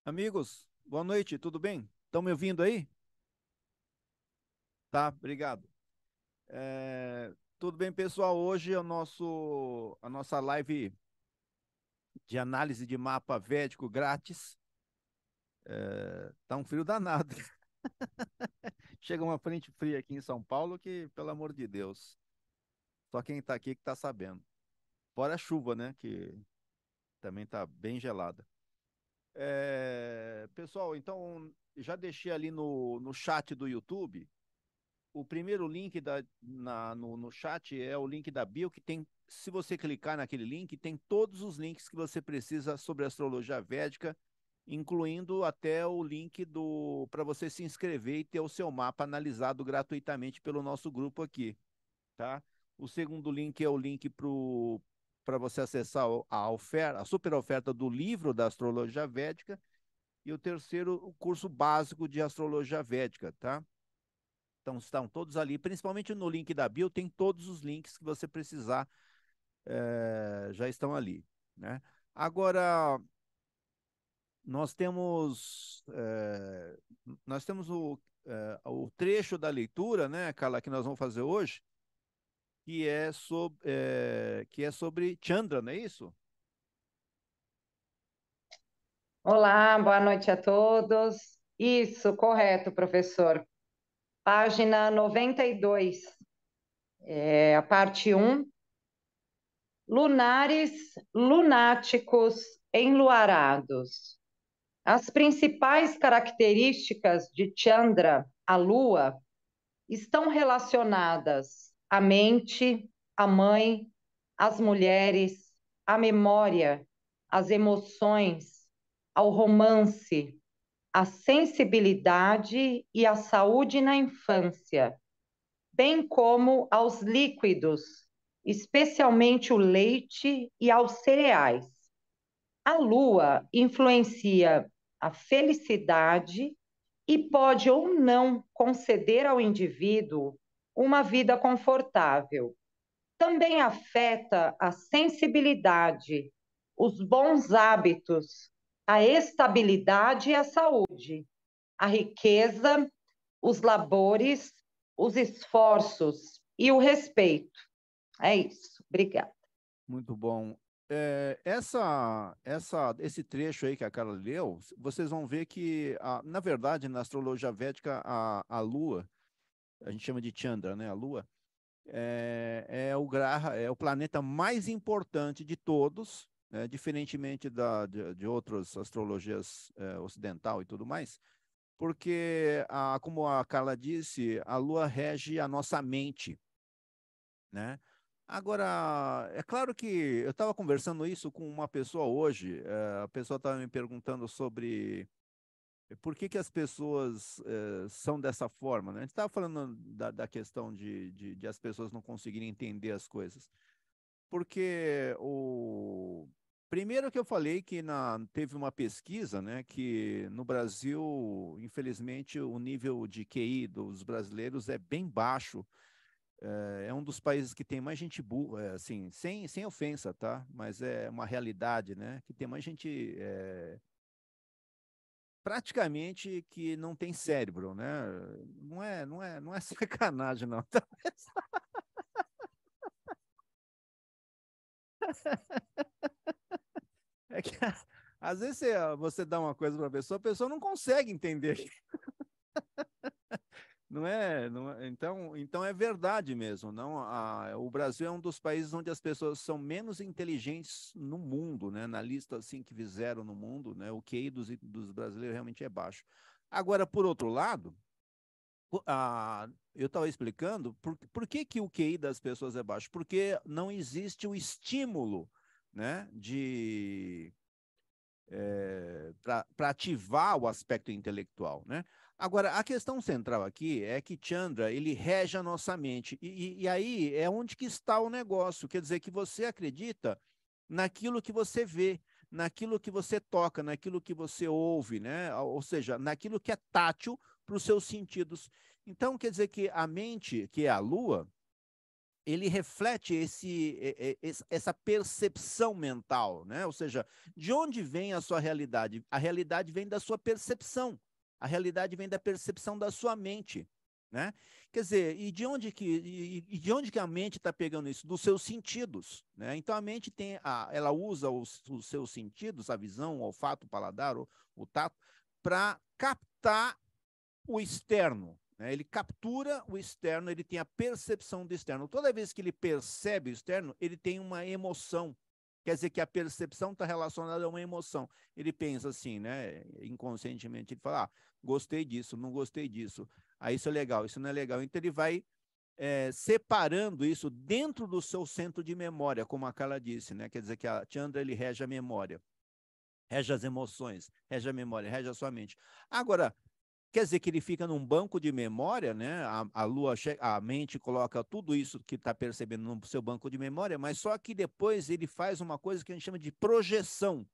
Amigos, boa noite, tudo bem? Estão me ouvindo aí? Tá, obrigado. Tudo bem, pessoal? Hoje é a nossa live de análise de mapa védico grátis. Tá um frio danado. Chega uma frente fria aqui em São Paulo que, pelo amor de Deus, só quem tá aqui que tá sabendo. Fora a chuva, né? Que também tá bem gelada. Pessoal, então já deixei ali no chat do YouTube. O primeiro link no chat é o link da bio, que tem, se você clicar naquele link, tem todos os links que você precisa sobre astrologia védica, incluindo até o link para você se inscrever e ter o seu mapa analisado gratuitamente pelo nosso grupo aqui, tá? O segundo link é o link para você acessar a oferta, a super oferta do livro da astrologia védica, e o terceiro, o curso básico de astrologia védica, tá? Então, estão todos ali, principalmente no link da bio, tem todos os links que você precisar, já estão ali, né? Agora, nós temos, o trecho da leitura, né, Carla, que nós vamos fazer hoje, que é sobre Chandra, não é isso? Olá, boa noite a todos. Isso, correto, professor. Página 92, a parte um. Lunares, lunáticos, enluarados. As principais características de Chandra, a lua, estão relacionadas à mente, à mãe, às mulheres, à memória, às emoções, ao romance, a sensibilidade e a saúde na infância, bem como aos líquidos, especialmente o leite e aos cereais. A lua influencia a felicidade e pode ou não conceder ao indivíduo uma vida confortável. Também afeta a sensibilidade, os bons hábitos, a estabilidade e a saúde, a riqueza, os labores, os esforços e o respeito. É isso. Obrigada. Muito bom. Esse trecho aí que a Carla leu, vocês vão ver que, na verdade, na astrologia védica, a Lua, a gente chama de Chandra, né? A Lua, é o planeta mais importante de todos, né, diferentemente de outras astrologias ocidental e tudo mais, porque, como a Carla disse, a Lua rege a nossa mente, né? Agora, é claro que eu estava conversando isso com uma pessoa hoje, a pessoa estava me perguntando sobre por que que as pessoas são dessa forma, né? A gente estava falando da questão de as pessoas não conseguirem entender as coisas. Porque primeiro que eu falei que teve uma pesquisa, né, que no Brasil, infelizmente, o nível de QI dos brasileiros é bem baixo. É um dos países que tem mais gente burra, assim, sem ofensa, tá? Mas é uma realidade, né? Que tem mais gente praticamente que não tem cérebro, né? Não é sacanagem, não. É que às vezes você dá uma coisa para a pessoa não consegue entender. Então é verdade mesmo. Não, o Brasil é um dos países onde as pessoas são menos inteligentes no mundo, né? Na lista assim que fizeram no mundo, né? O QI dos brasileiros realmente é baixo. Agora, por outro lado, eu estava explicando por que que o QI das pessoas é baixo? Porque não existe o estímulo, né? Para ativar o aspecto intelectual, né? Agora, a questão central aqui é que Chandra, ele rege a nossa mente. E aí é onde que está o negócio. Quer dizer que você acredita naquilo que você vê, naquilo que você toca, naquilo que você ouve, né? Ou seja, naquilo que é tátil para os seus sentidos. Então, quer dizer que a mente, que é a lua, ele reflete essa percepção mental, né? Ou seja, de onde vem a sua realidade? A realidade vem da sua percepção. A realidade vem da percepção da sua mente, né? Quer dizer, de onde que a mente está pegando isso? Dos seus sentidos, né? Então a mente ela usa os seus sentidos, a visão, o olfato, o paladar, o tato, para captar o externo, né? Ele captura o externo, ele tem a percepção do externo. Toda vez que ele percebe o externo, ele tem uma emoção. Quer dizer que a percepção está relacionada a uma emoção. Ele pensa assim, né? Inconscientemente, ele fala, gostei disso, não gostei disso. Isso é legal, isso não é legal. Então ele vai separando isso dentro do seu centro de memória, como a Carla disse, né? Quer dizer que a Chandra, ele rege a memória, rege as emoções, rege a memória, rege a sua mente. Agora, quer dizer que ele fica num banco de memória, né? A mente coloca tudo isso que está percebendo no seu banco de memória, mas só que depois ele faz uma coisa que a gente chama de projeção.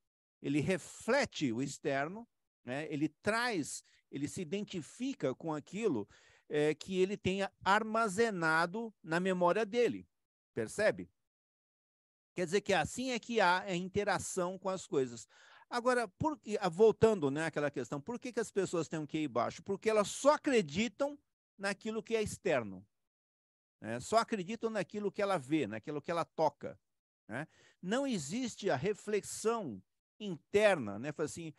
Ele reflete o externo, né? Ele se identifica com aquilo que ele tenha armazenado na memória dele. Percebe? Quer dizer que assim é que há a interação com as coisas. Agora, voltando, né, àquela questão, por que as pessoas têm um QI baixo? Porque elas só acreditam naquilo que é externo, né? Só acreditam naquilo que ela vê, naquilo que ela toca, né? Não existe a reflexão interna, né? Assim,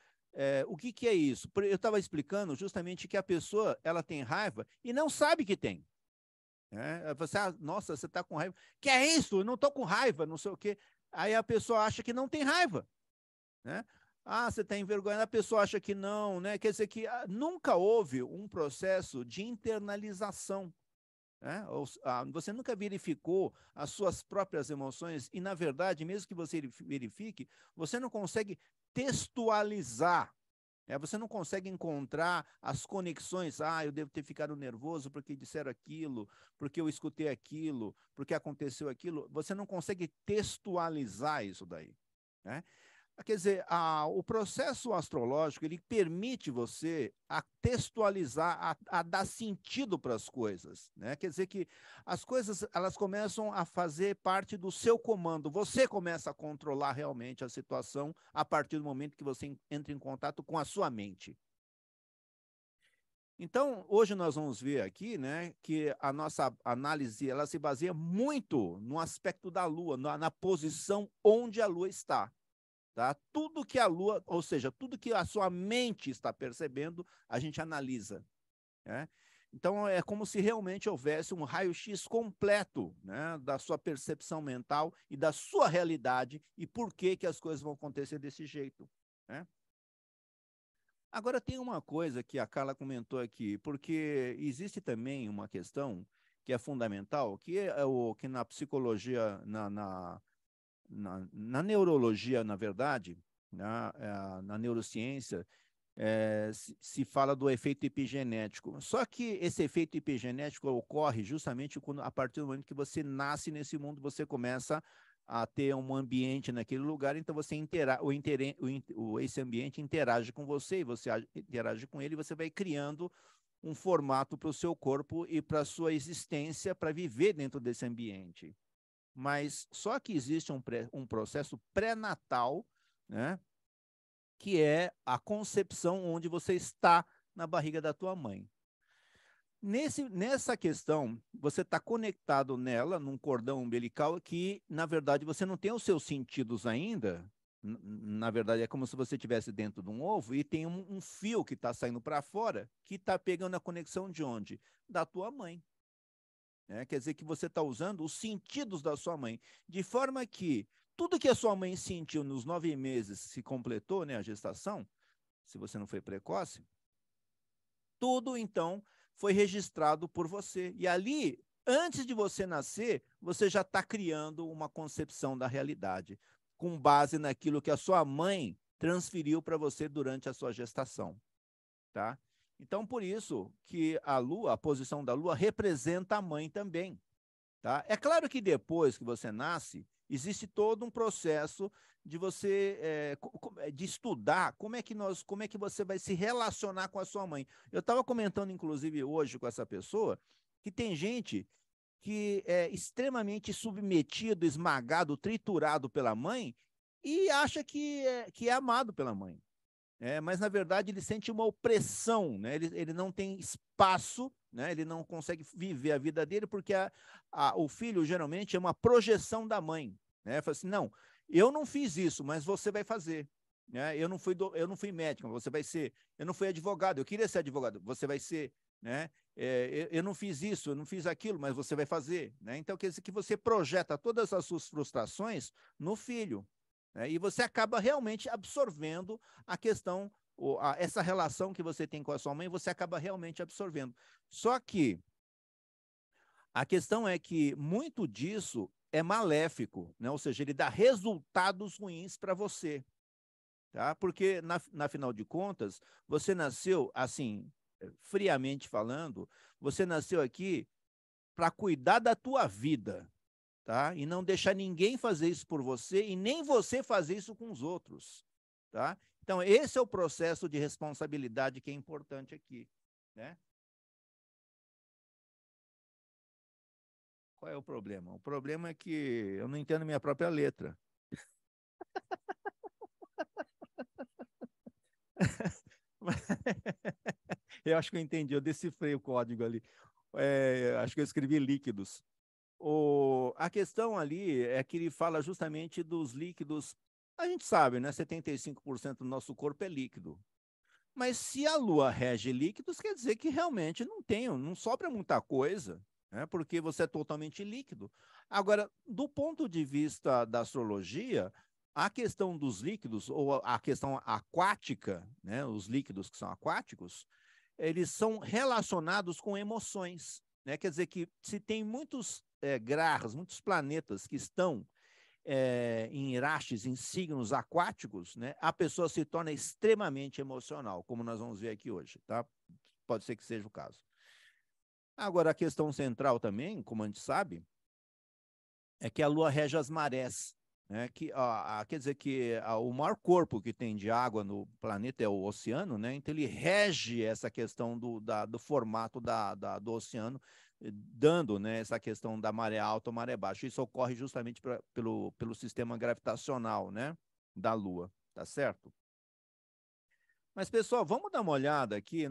o que é isso? Eu estava explicando justamente que a pessoa ela tem raiva e não sabe que tem. Você, nossa, você está com raiva. Que é isso? Eu não estou com raiva, não sei o quê. Aí a pessoa acha que não tem raiva, né? Você está envergonhada, a pessoa acha que não, né? Quer dizer que nunca houve um processo de internalização, né? Você nunca verificou as suas próprias emoções e, na verdade, mesmo que você verifique, você não consegue textualizar. Você não consegue encontrar as conexões. Eu devo ter ficado nervoso porque disseram aquilo, porque eu escutei aquilo, porque aconteceu aquilo. Você não consegue textualizar isso daí, né? Quer dizer, o processo astrológico, ele permite você a textualizar, a dar sentido para as coisas, né? Quer dizer que as coisas, elas começam a fazer parte do seu comando. Você começa a controlar realmente a situação a partir do momento que você entra em contato com a sua mente. Então, hoje nós vamos ver aqui, né, que a nossa análise, ela se baseia muito no aspecto da Lua, na posição onde a Lua está. Tá? Tudo que a Lua, ou seja, tudo que a sua mente está percebendo, a gente analisa, né? Então, é como se realmente houvesse um raio-x completo, né, da sua percepção mental e da sua realidade e por que as coisas vão acontecer desse jeito, né? Agora, tem uma coisa que a Carla comentou aqui, porque existe também uma questão que é fundamental, que na psicologia, na neurologia, na verdade, na neurociência, se fala do efeito epigenético. Só que esse efeito epigenético ocorre justamente a partir do momento que você nasce nesse mundo, você começa a ter um ambiente naquele lugar, então você esse ambiente interage com você, e você interage com ele, e você vai criando um formato para o seu corpo e para a sua existência, para viver dentro desse ambiente. Mas só que existe um processo pré-natal, né, que é a concepção onde você está na barriga da tua mãe. Nessa questão, você está conectado nela, num cordão umbilical que, na verdade, você não tem os seus sentidos ainda. Na verdade, é como se você estivesse dentro de um ovo e tem um fio que está saindo para fora, que está pegando a conexão de onde? Da tua mãe. Quer dizer que você está usando os sentidos da sua mãe, de forma que tudo que a sua mãe sentiu nos 9 meses se completou, né, a gestação, se você não foi precoce, tudo então foi registrado por você. E ali, antes de você nascer, você já está criando uma concepção da realidade, com base naquilo que a sua mãe transferiu para você durante a sua gestação, tá? Então, por isso que a Lua, a posição da Lua, representa a mãe também. Tá? É claro que depois que você nasce, existe todo um processo de você de estudar como é que você vai se relacionar com a sua mãe. Eu estava comentando, inclusive, hoje com essa pessoa, que tem gente que é extremamente submetido, esmagado, triturado pela mãe e acha que é amado pela mãe. Mas, na verdade, ele sente uma opressão, né? Ele não tem espaço, né? Ele não consegue viver a vida dele porque o filho, geralmente, é uma projeção da mãe. Né? Fala assim, não, eu não fiz isso, mas você vai fazer. Né? Eu não fui médico, você vai ser. Eu não fui advogado, eu queria ser advogado, você vai ser. Né? Eu não fiz isso, eu não fiz aquilo, mas você vai fazer. Né? Então, quer dizer que você projeta todas as suas frustrações no filho. Né? E você acaba realmente absorvendo a questão, essa relação que você tem com a sua mãe, você acaba realmente absorvendo. Só que a questão é que muito disso é maléfico, né? Ou seja, ele dá resultados ruins para você. Tá? Porque, na final de contas, você nasceu, assim, friamente falando, você nasceu aqui para cuidar da tua vida, tá? E não deixar ninguém fazer isso por você e nem você fazer isso com os outros, tá? Então, esse é o processo de responsabilidade que é importante aqui, né? Qual é o problema? O problema é que eu não entendo minha própria letra. Eu acho que eu entendi, eu decifrei o código ali. Acho que eu escrevi líquidos. A questão ali é que ele fala justamente dos líquidos. A gente sabe, né? 75% do nosso corpo é líquido. Mas se a Lua rege líquidos, quer dizer que realmente não sobra muita coisa, né? Porque você é totalmente líquido. Agora, do ponto de vista da astrologia, a questão dos líquidos, ou a questão aquática, né? Os líquidos que são aquáticos, eles são relacionados com emoções. Né? Quer dizer que se tem muitos graus, muitos planetas que estão em rastes, em signos aquáticos, né, a pessoa se torna extremamente emocional, como nós vamos ver aqui hoje, tá? Pode ser que seja o caso. Agora, a questão central também, como a gente sabe, é que a Lua rege as marés, né? Quer dizer que o maior corpo que tem de água no planeta é o oceano, né? Então ele rege essa questão do formato do oceano, dando, né, essa questão da maré alta ou maré baixa. Isso ocorre justamente pelo sistema gravitacional, né, da Lua, tá certo? Mas, pessoal, vamos dar uma olhada aqui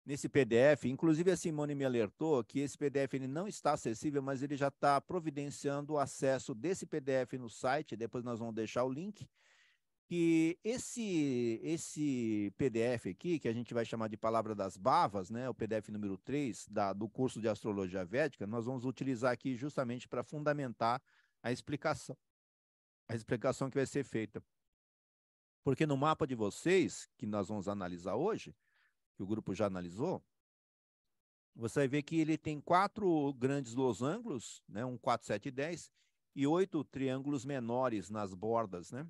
nesse PDF. Inclusive, a Simone me alertou que esse PDF ele não está acessível, mas ele já está providenciando o acesso desse PDF no site. Depois nós vamos deixar o link. Que esse PDF aqui, que a gente vai chamar de Palavra das Bhavas, né, o PDF número 3 do curso de Astrologia Védica, nós vamos utilizar aqui justamente para fundamentar a explicação que vai ser feita. Porque no mapa de vocês, que nós vamos analisar hoje, que o grupo já analisou, você vai ver que ele tem 4 grandes losangos, né, um 4, 7 e 10, e 8 triângulos menores nas bordas, né,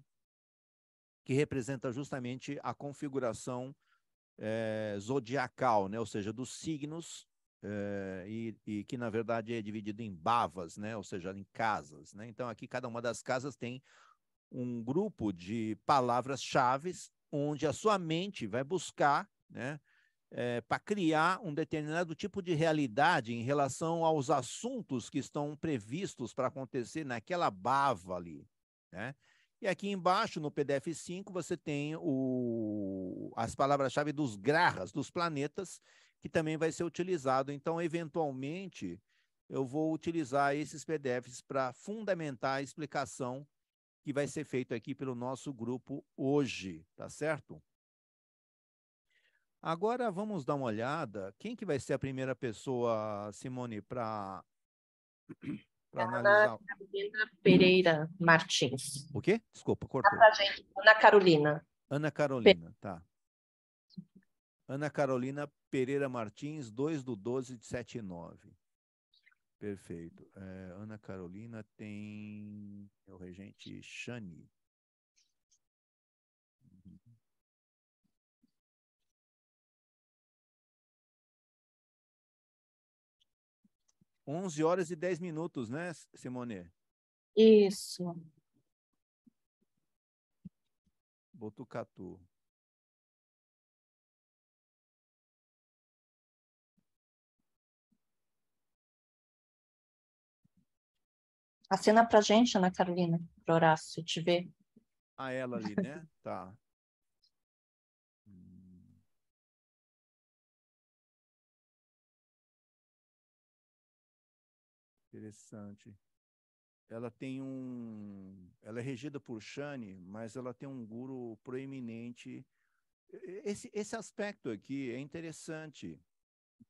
que representa justamente a configuração zodiacal, né, ou seja, dos signos, e que, na verdade, é dividido em bhavas, né, ou seja, em casas. Né? Então, aqui, cada uma das casas tem um grupo de palavras-chave onde a sua mente vai buscar, né, para criar um determinado tipo de realidade em relação aos assuntos que estão previstos para acontecer naquela bava ali, né? E aqui embaixo, no PDF 5, você tem as palavras-chave dos grahas, dos planetas, que também vai ser utilizado. Então, eventualmente, eu vou utilizar esses PDFs para fundamentar a explicação que vai ser feita aqui pelo nosso grupo hoje, tá certo? Agora vamos dar uma olhada. Quem que vai ser a primeira pessoa, Simone, para Ana analisar? Carolina Pereira Martins. O quê? Desculpa, Dá cortou. pra gente. Ana Carolina. Ana Carolina, tá. Ana Carolina Pereira Martins, 2/12/79. Perfeito. Ana Carolina tem o regente Shani. 11h10, né, Simone? Isso. Botucatu. Acena pra gente, Ana Carolina, para Horácio te ver. Ah, ela ali, né? Tá. Interessante. Ela tem ela é regida por Shani, mas ela tem um guru proeminente. Esse aspecto aqui é interessante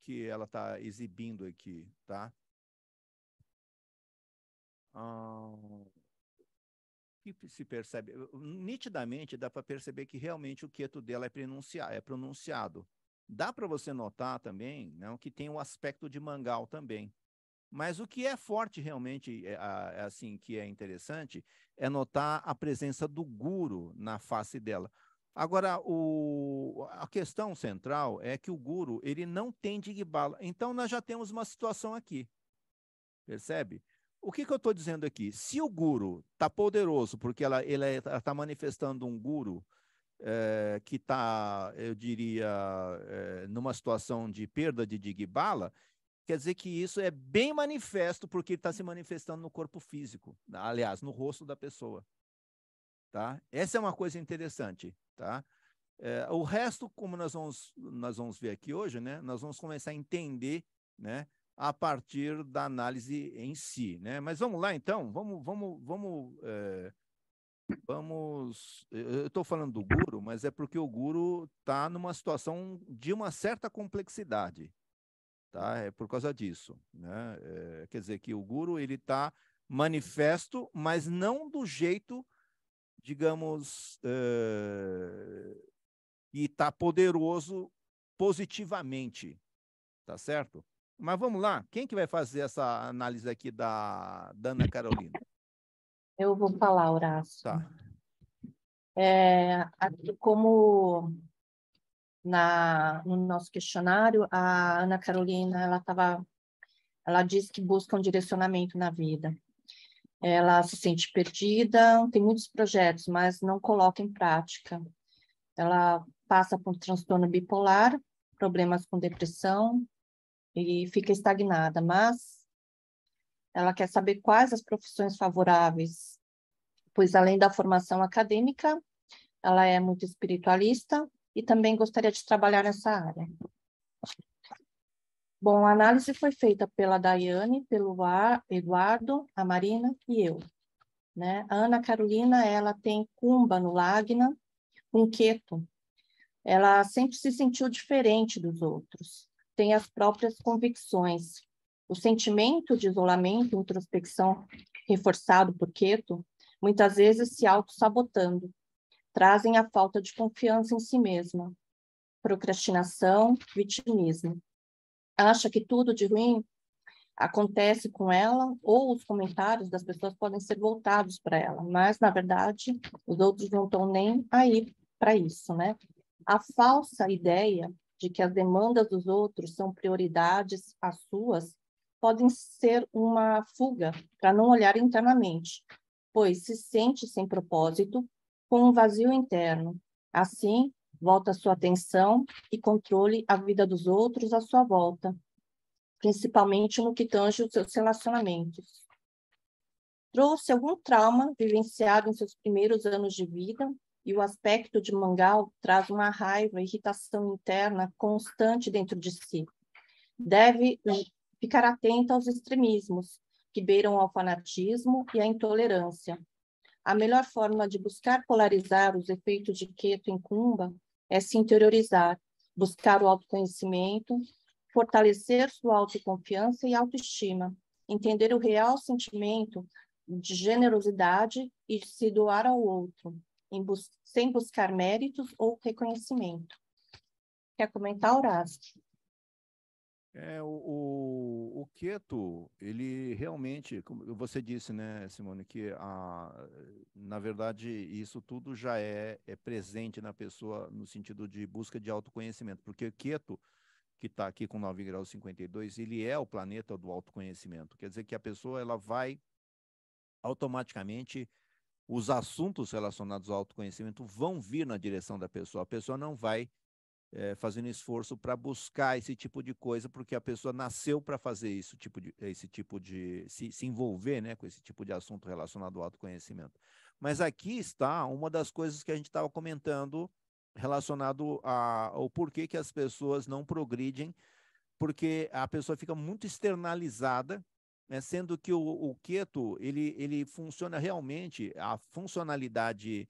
que ela está exibindo aqui, tá? Que se percebe, nitidamente dá para perceber que realmente o quieto dela é pronunciado. Dá para você notar também, né, que tem o aspecto de mangal também. Mas o que é forte realmente, assim, que é interessante, é notar a presença do guru na face dela. Agora, a questão central é que o guru, ele não tem digbala. Então, nós já temos uma situação aqui, percebe? O que eu estou dizendo aqui? Se o guru está poderoso, porque ela está manifestando um guru que está, eu diria, numa situação de perda de digbala, quer dizer que isso é bem manifesto porque ele está se manifestando no corpo físico, aliás, no rosto da pessoa. Tá? Essa é uma coisa interessante. Tá? O resto, como nós vamos ver aqui hoje, né, nós vamos começar a entender, né, a partir da análise em si. Né? Mas vamos lá, então, eu estou falando do guru, mas é porque o guru está numa situação de uma certa complexidade. Tá? É por causa disso, né? Quer dizer que o guru ele está manifesto, mas não do jeito, digamos, que está poderoso positivamente, tá certo? Mas vamos lá, quem que vai fazer essa análise aqui da Ana Carolina? Eu vou falar, Horácio. Tá. Aqui, como no nosso questionário, a Ana Carolina, ela diz que busca um direcionamento na vida. Ela se sente perdida, tem muitos projetos, mas não coloca em prática. Ela passa por um transtorno bipolar, problemas com depressão e fica estagnada, mas ela quer saber quais as profissões favoráveis, pois além da formação acadêmica, ela é muito espiritualista e também gostaria de trabalhar nessa área. Bom, a análise foi feita pela Daiane, pelo Eduardo, a Marina e eu. Né? A Ana Carolina, ela tem Kumba no Lagna, com Keto. Ela sempre se sentiu diferente dos outros, tem as próprias convicções. O sentimento de isolamento, introspecção, reforçado por Keto, muitas vezes se auto-sabotando, trazem a falta de confiança em si mesma, procrastinação, vitimismo. Acha que tudo de ruim acontece com ela, ou os comentários das pessoas podem ser voltados para ela, mas, na verdade, os outros não estão nem aí para isso, né? A falsa ideia de que as demandas dos outros são prioridades às suas podem ser uma fuga para não olhar internamente, pois se sente sem propósito, com um vazio interno. Assim, volta sua atenção e controle a vida dos outros à sua volta, principalmente no que tange os seus relacionamentos. Trouxe algum trauma vivenciado em seus primeiros anos de vida, e o aspecto de Mangal traz uma raiva, irritação interna constante dentro de si. Deve ficar atenta aos extremismos, que beiram ao fanatismo e à intolerância. A melhor forma de buscar polarizar os efeitos de Keto em Kumba é se interiorizar, buscar o autoconhecimento, fortalecer sua autoconfiança e autoestima, entender o real sentimento de generosidade e de se doar ao outro, sem buscar méritos ou reconhecimento. Quer comentar, Horácio? O Keto, ele realmente, como você disse, né, Simone, que na verdade isso tudo já é presente na pessoa no sentido de busca de autoconhecimento, porque o Keto, que está aqui com 9 graus 52, ele é o planeta do autoconhecimento. Quer dizer que a pessoa ela vai automaticamente, os assuntos relacionados ao autoconhecimento vão vir na direção da pessoa. A pessoa não vai fazendo esforço para buscar esse tipo de coisa, porque a pessoa nasceu para fazer isso, se envolver, né, com esse tipo de assunto relacionado ao autoconhecimento. Mas aqui está uma das coisas que a gente estava comentando relacionado ao porquê que as pessoas não progridem, porque a pessoa fica muito externalizada, né, sendo que o Keto, ele funciona realmente, a funcionalidade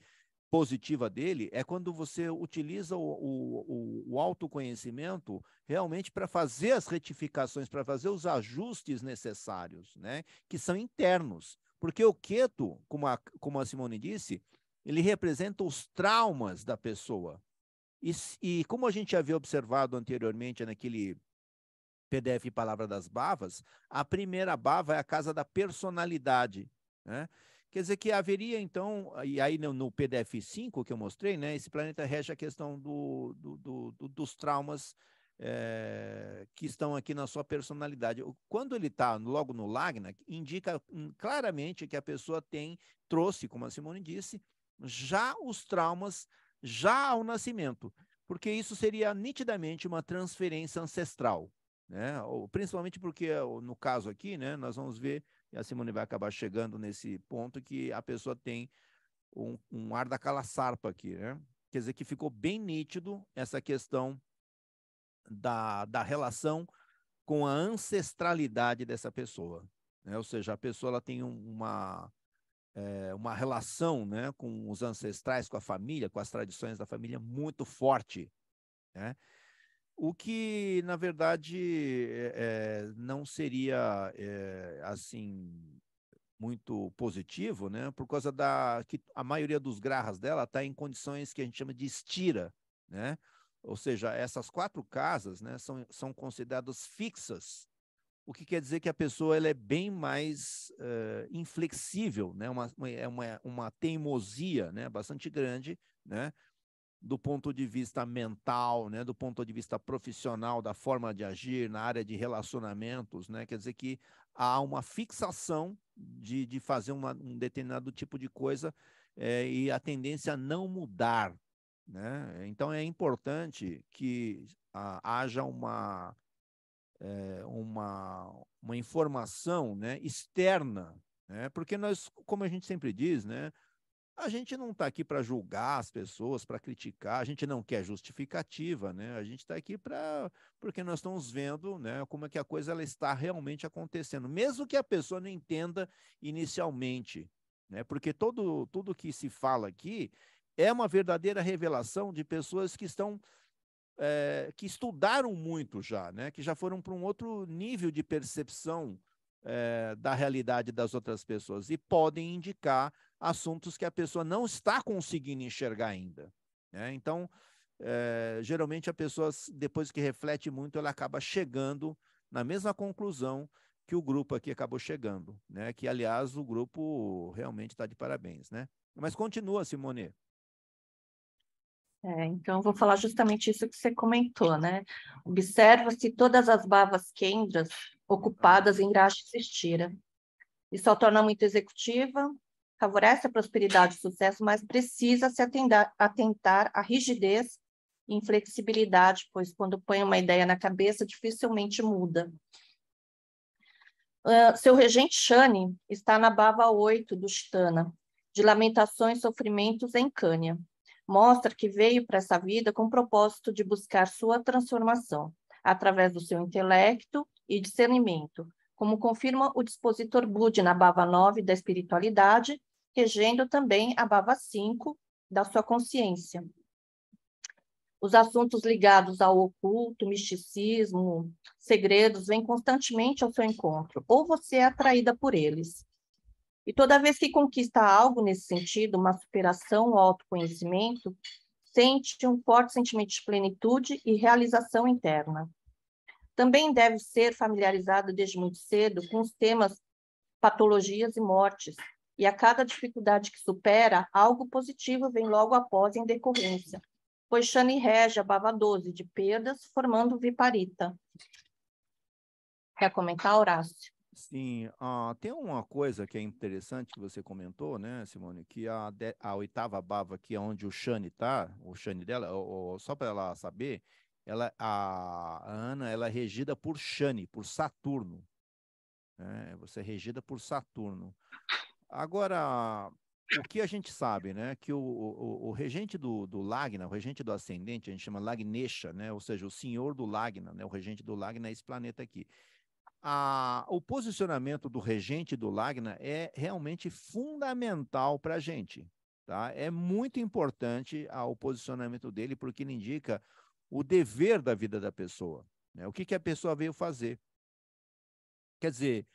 positiva dele é quando você utiliza o autoconhecimento realmente para fazer as retificações, para fazer os ajustes necessários, né, que são internos. Porque o Keto, como a Simone disse, ele representa os traumas da pessoa. E como a gente havia observado anteriormente naquele PDF Palavra das Bhavas, a primeira bhava é a casa da personalidade, né? Quer dizer que haveria, então, e aí no PDF 5 que eu mostrei, né, esse planeta rege a questão dos traumas que estão aqui na sua personalidade. Quando ele está logo no Lagna, indica claramente que a pessoa trouxe, como a Simone disse, já os traumas, já ao nascimento, porque isso seria nitidamente uma transferência ancestral, né? Principalmente porque, no caso aqui, né, nós vamos ver, e a Simone vai acabar chegando nesse ponto, que a pessoa tem um ar da Kalasarpa aqui, né? Quer dizer que ficou bem nítido essa questão da relação com a ancestralidade dessa pessoa, né? Ou seja, a pessoa ela tem uma relação, né, com os ancestrais, com a família, com as tradições da família muito forte, né? O que, na verdade, não seria, assim, muito positivo, né? Por causa que a maioria dos grahas dela está em condições que a gente chama de estira, né? Ou seja, essas 4 casas, né, são consideradas fixas, o que quer dizer que a pessoa ela é bem mais inflexível, né? Uma teimosia, né, bastante grande, né, do ponto de vista mental, né, do ponto de vista profissional, da forma de agir na área de relacionamentos, né, quer dizer que há uma fixação de fazer um determinado tipo de coisa e a tendência a não mudar, né? Então é importante que haja uma informação, né, externa, né? Porque nós, como a gente sempre diz, né, a gente não está aqui para julgar as pessoas, para criticar, a gente não quer justificativa, né? A gente está aqui porque nós estamos vendo, né, como é que a coisa ela está realmente acontecendo, mesmo que a pessoa não entenda inicialmente, né? Porque tudo que se fala aqui é uma verdadeira revelação de pessoas que que estudaram muito já, né? Que já foram para um outro nível de percepção da realidade das outras pessoas e podem indicar assuntos que a pessoa não está conseguindo enxergar ainda, né? Então, geralmente a pessoa, depois que reflete muito, ela acaba chegando na mesma conclusão que o grupo aqui acabou chegando, né? Que, aliás, o grupo realmente está de parabéns, né? Mas continua, Simone. Então, eu vou falar justamente isso que você comentou, né? Observa-se todas as bhavas kendras ocupadas em Rashi Sestira. Isso a torna muito executiva, favorece a prosperidade e o sucesso, mas precisa se atentar à rigidez e inflexibilidade, pois quando põe uma ideia na cabeça, dificilmente muda. Seu regente Shani está na bhava 8 do Shtana, de lamentações e sofrimentos em Cânia. Mostra que veio para essa vida com o propósito de buscar sua transformação, através do seu intelecto e discernimento, como confirma o dispositor Budi na bhava 9 da espiritualidade, regendo também a bhava 5 da sua consciência. Os assuntos ligados ao oculto, misticismo, segredos, vêm constantemente ao seu encontro, ou você é atraída por eles. E toda vez que conquista algo nesse sentido, uma superação ou autoconhecimento, sente um forte sentimento de plenitude e realização interna. Também deve ser familiarizado desde muito cedo com os temas patologias e mortes, e a cada dificuldade que supera, algo positivo vem logo após em decorrência, pois Shani rege a bhava 12 de perdas, formando Viparita. Quer comentar, Horácio? Sim, tem uma coisa que é interessante que você comentou, né, Simone, que a oitava bava, que é onde o Shani está, o Shani dela, só para ela saber, a Ana, ela é regida por Shani, por Saturno, né? Você é regida por Saturno. Agora, o que a gente sabe, né, que o regente do Lagna, o regente do ascendente, a gente chama Lagnesha, né, ou seja, o senhor do Lagna, né, o regente do Lagna é esse planeta aqui. O posicionamento do regente do Lagna é realmente fundamental para a gente. Tá? É muito importante o posicionamento dele, porque ele indica o dever da vida da pessoa. Né? O que a pessoa veio fazer. Quer dizer,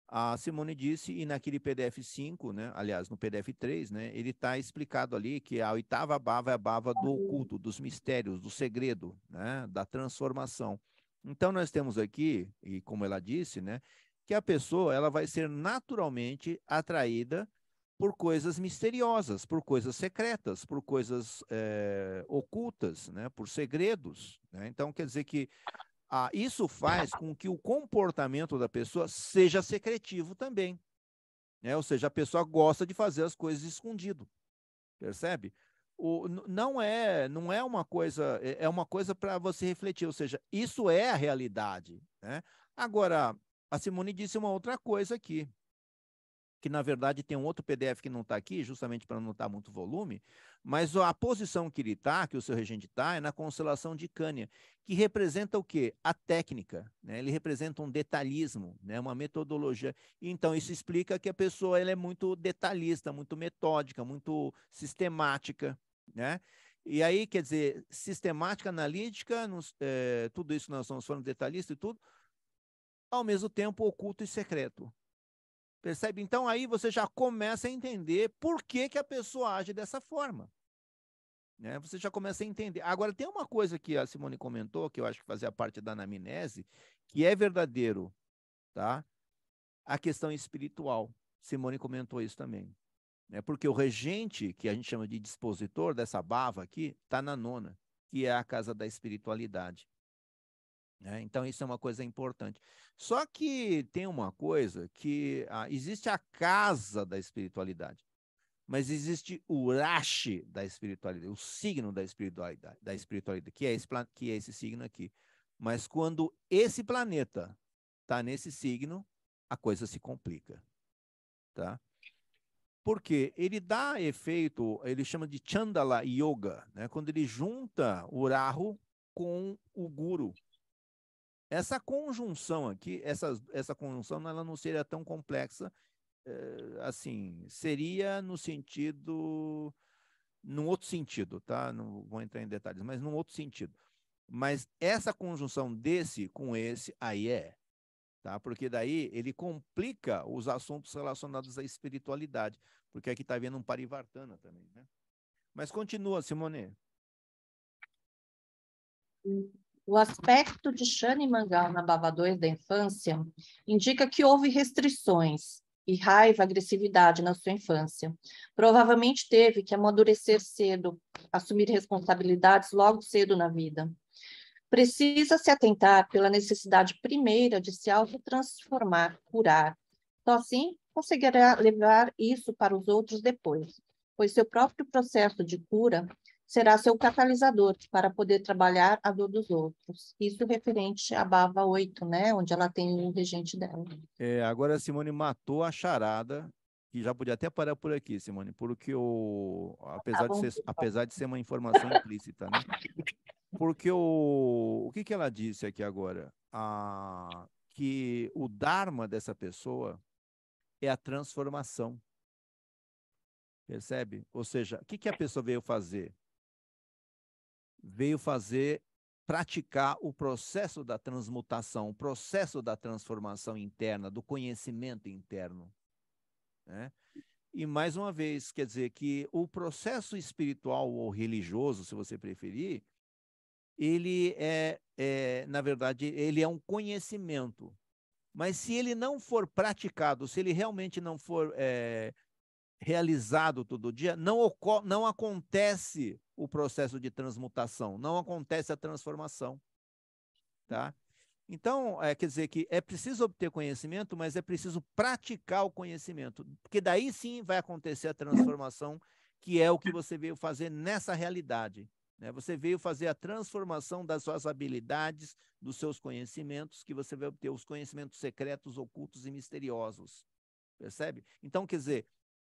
a Simone disse, e naquele PDF 5, né, aliás, no PDF 3, né, ele está explicado ali que a oitava bava é a bava do oculto, dos mistérios, do segredo, né, da transformação. Então, nós temos aqui, e como ela disse, né, que a pessoa ela vai ser naturalmente atraída por coisas misteriosas, por coisas secretas, por coisas ocultas, né, por segredos. Né? Então, quer dizer que isso faz com que o comportamento da pessoa seja secretivo também. Né? Ou seja, a pessoa gosta de fazer as coisas escondido. Percebe? Não é uma coisa, é uma coisa para você refletir, ou seja, isso é a realidade. Né? Agora, a Simone disse uma outra coisa aqui, que na verdade tem um outro PDF que não está aqui, justamente para não estar muito volume, mas a posição que ele está, que o seu regente está, é na constelação de Cânia, que representa o quê? A técnica, né? Ele representa um detalhismo, né? Uma metodologia. Então, isso explica que a pessoa ela é muito detalhista, muito metódica, muito sistemática, né? E aí, quer dizer, sistemática, analítica, tudo isso que nós estamos falando, detalhista e tudo, ao mesmo tempo oculto e secreto. Percebe? Então aí você já começa a entender por que, que a pessoa age dessa forma. Né? Você já começa a entender. Agora, tem uma coisa que a Simone comentou, que eu acho que fazia parte da anamnese, que é verdadeiro, tá? A questão espiritual. Simone comentou isso também. Né? Porque o regente, que a gente chama de dispositor dessa bava aqui, está na nona, que é a casa da espiritualidade. Né? Então, isso é uma coisa importante. Só que tem uma coisa que existe a casa da espiritualidade, mas existe o Rashi da espiritualidade, o signo da espiritualidade, que é esse signo aqui. Mas quando esse planeta está nesse signo, a coisa se complica. Tá? Porque ele dá efeito, ele chama de Chandala Yoga, né? Quando ele junta o Rahu com o Guru. Essa conjunção aqui, essa conjunção, ela não seria tão complexa, assim, seria num outro sentido, tá? Não vou entrar em detalhes, mas num outro sentido. Mas essa conjunção desse com esse, aí tá? Porque daí ele complica os assuntos relacionados à espiritualidade, porque aqui está havendo um parivartana também, né? Mas continua, Simone. O aspecto de Shani Mangal na bava 2 da infância indica que houve restrições e raiva, agressividade na sua infância. Provavelmente teve que amadurecer cedo, assumir responsabilidades logo cedo na vida. Precisa se atentar pela necessidade primeira de se autotransformar, curar. Só assim conseguirá levar isso para os outros depois, pois seu próprio processo de cura será seu catalisador para poder trabalhar a dor dos outros. Isso referente à bava 8, né, onde ela tem o regente dela. Agora a Simone matou a charada, que já podia até parar por aqui, Simone, porque apesar de ser uma informação implícita, né? Porque o que ela disse aqui agora? Que o Dharma dessa pessoa é a transformação. Percebe? Ou seja, o que a pessoa veio fazer? Veio praticar o processo da transmutação, o processo da transformação interna, do conhecimento interno. Né? E, mais uma vez, quer dizer que o processo espiritual ou religioso, se você preferir, ele na verdade, ele é um conhecimento. Mas se ele não for praticado, se ele realmente não for realizado todo dia, não acontece o processo de transmutação, não acontece a transformação. Tá? Então, quer dizer que é preciso obter conhecimento, mas é preciso praticar o conhecimento, porque daí sim vai acontecer a transformação, que é o que você veio fazer nessa realidade, né? Você veio fazer a transformação das suas habilidades, dos seus conhecimentos, que você vai obter os conhecimentos secretos, ocultos e misteriosos, percebe? Então, quer dizer,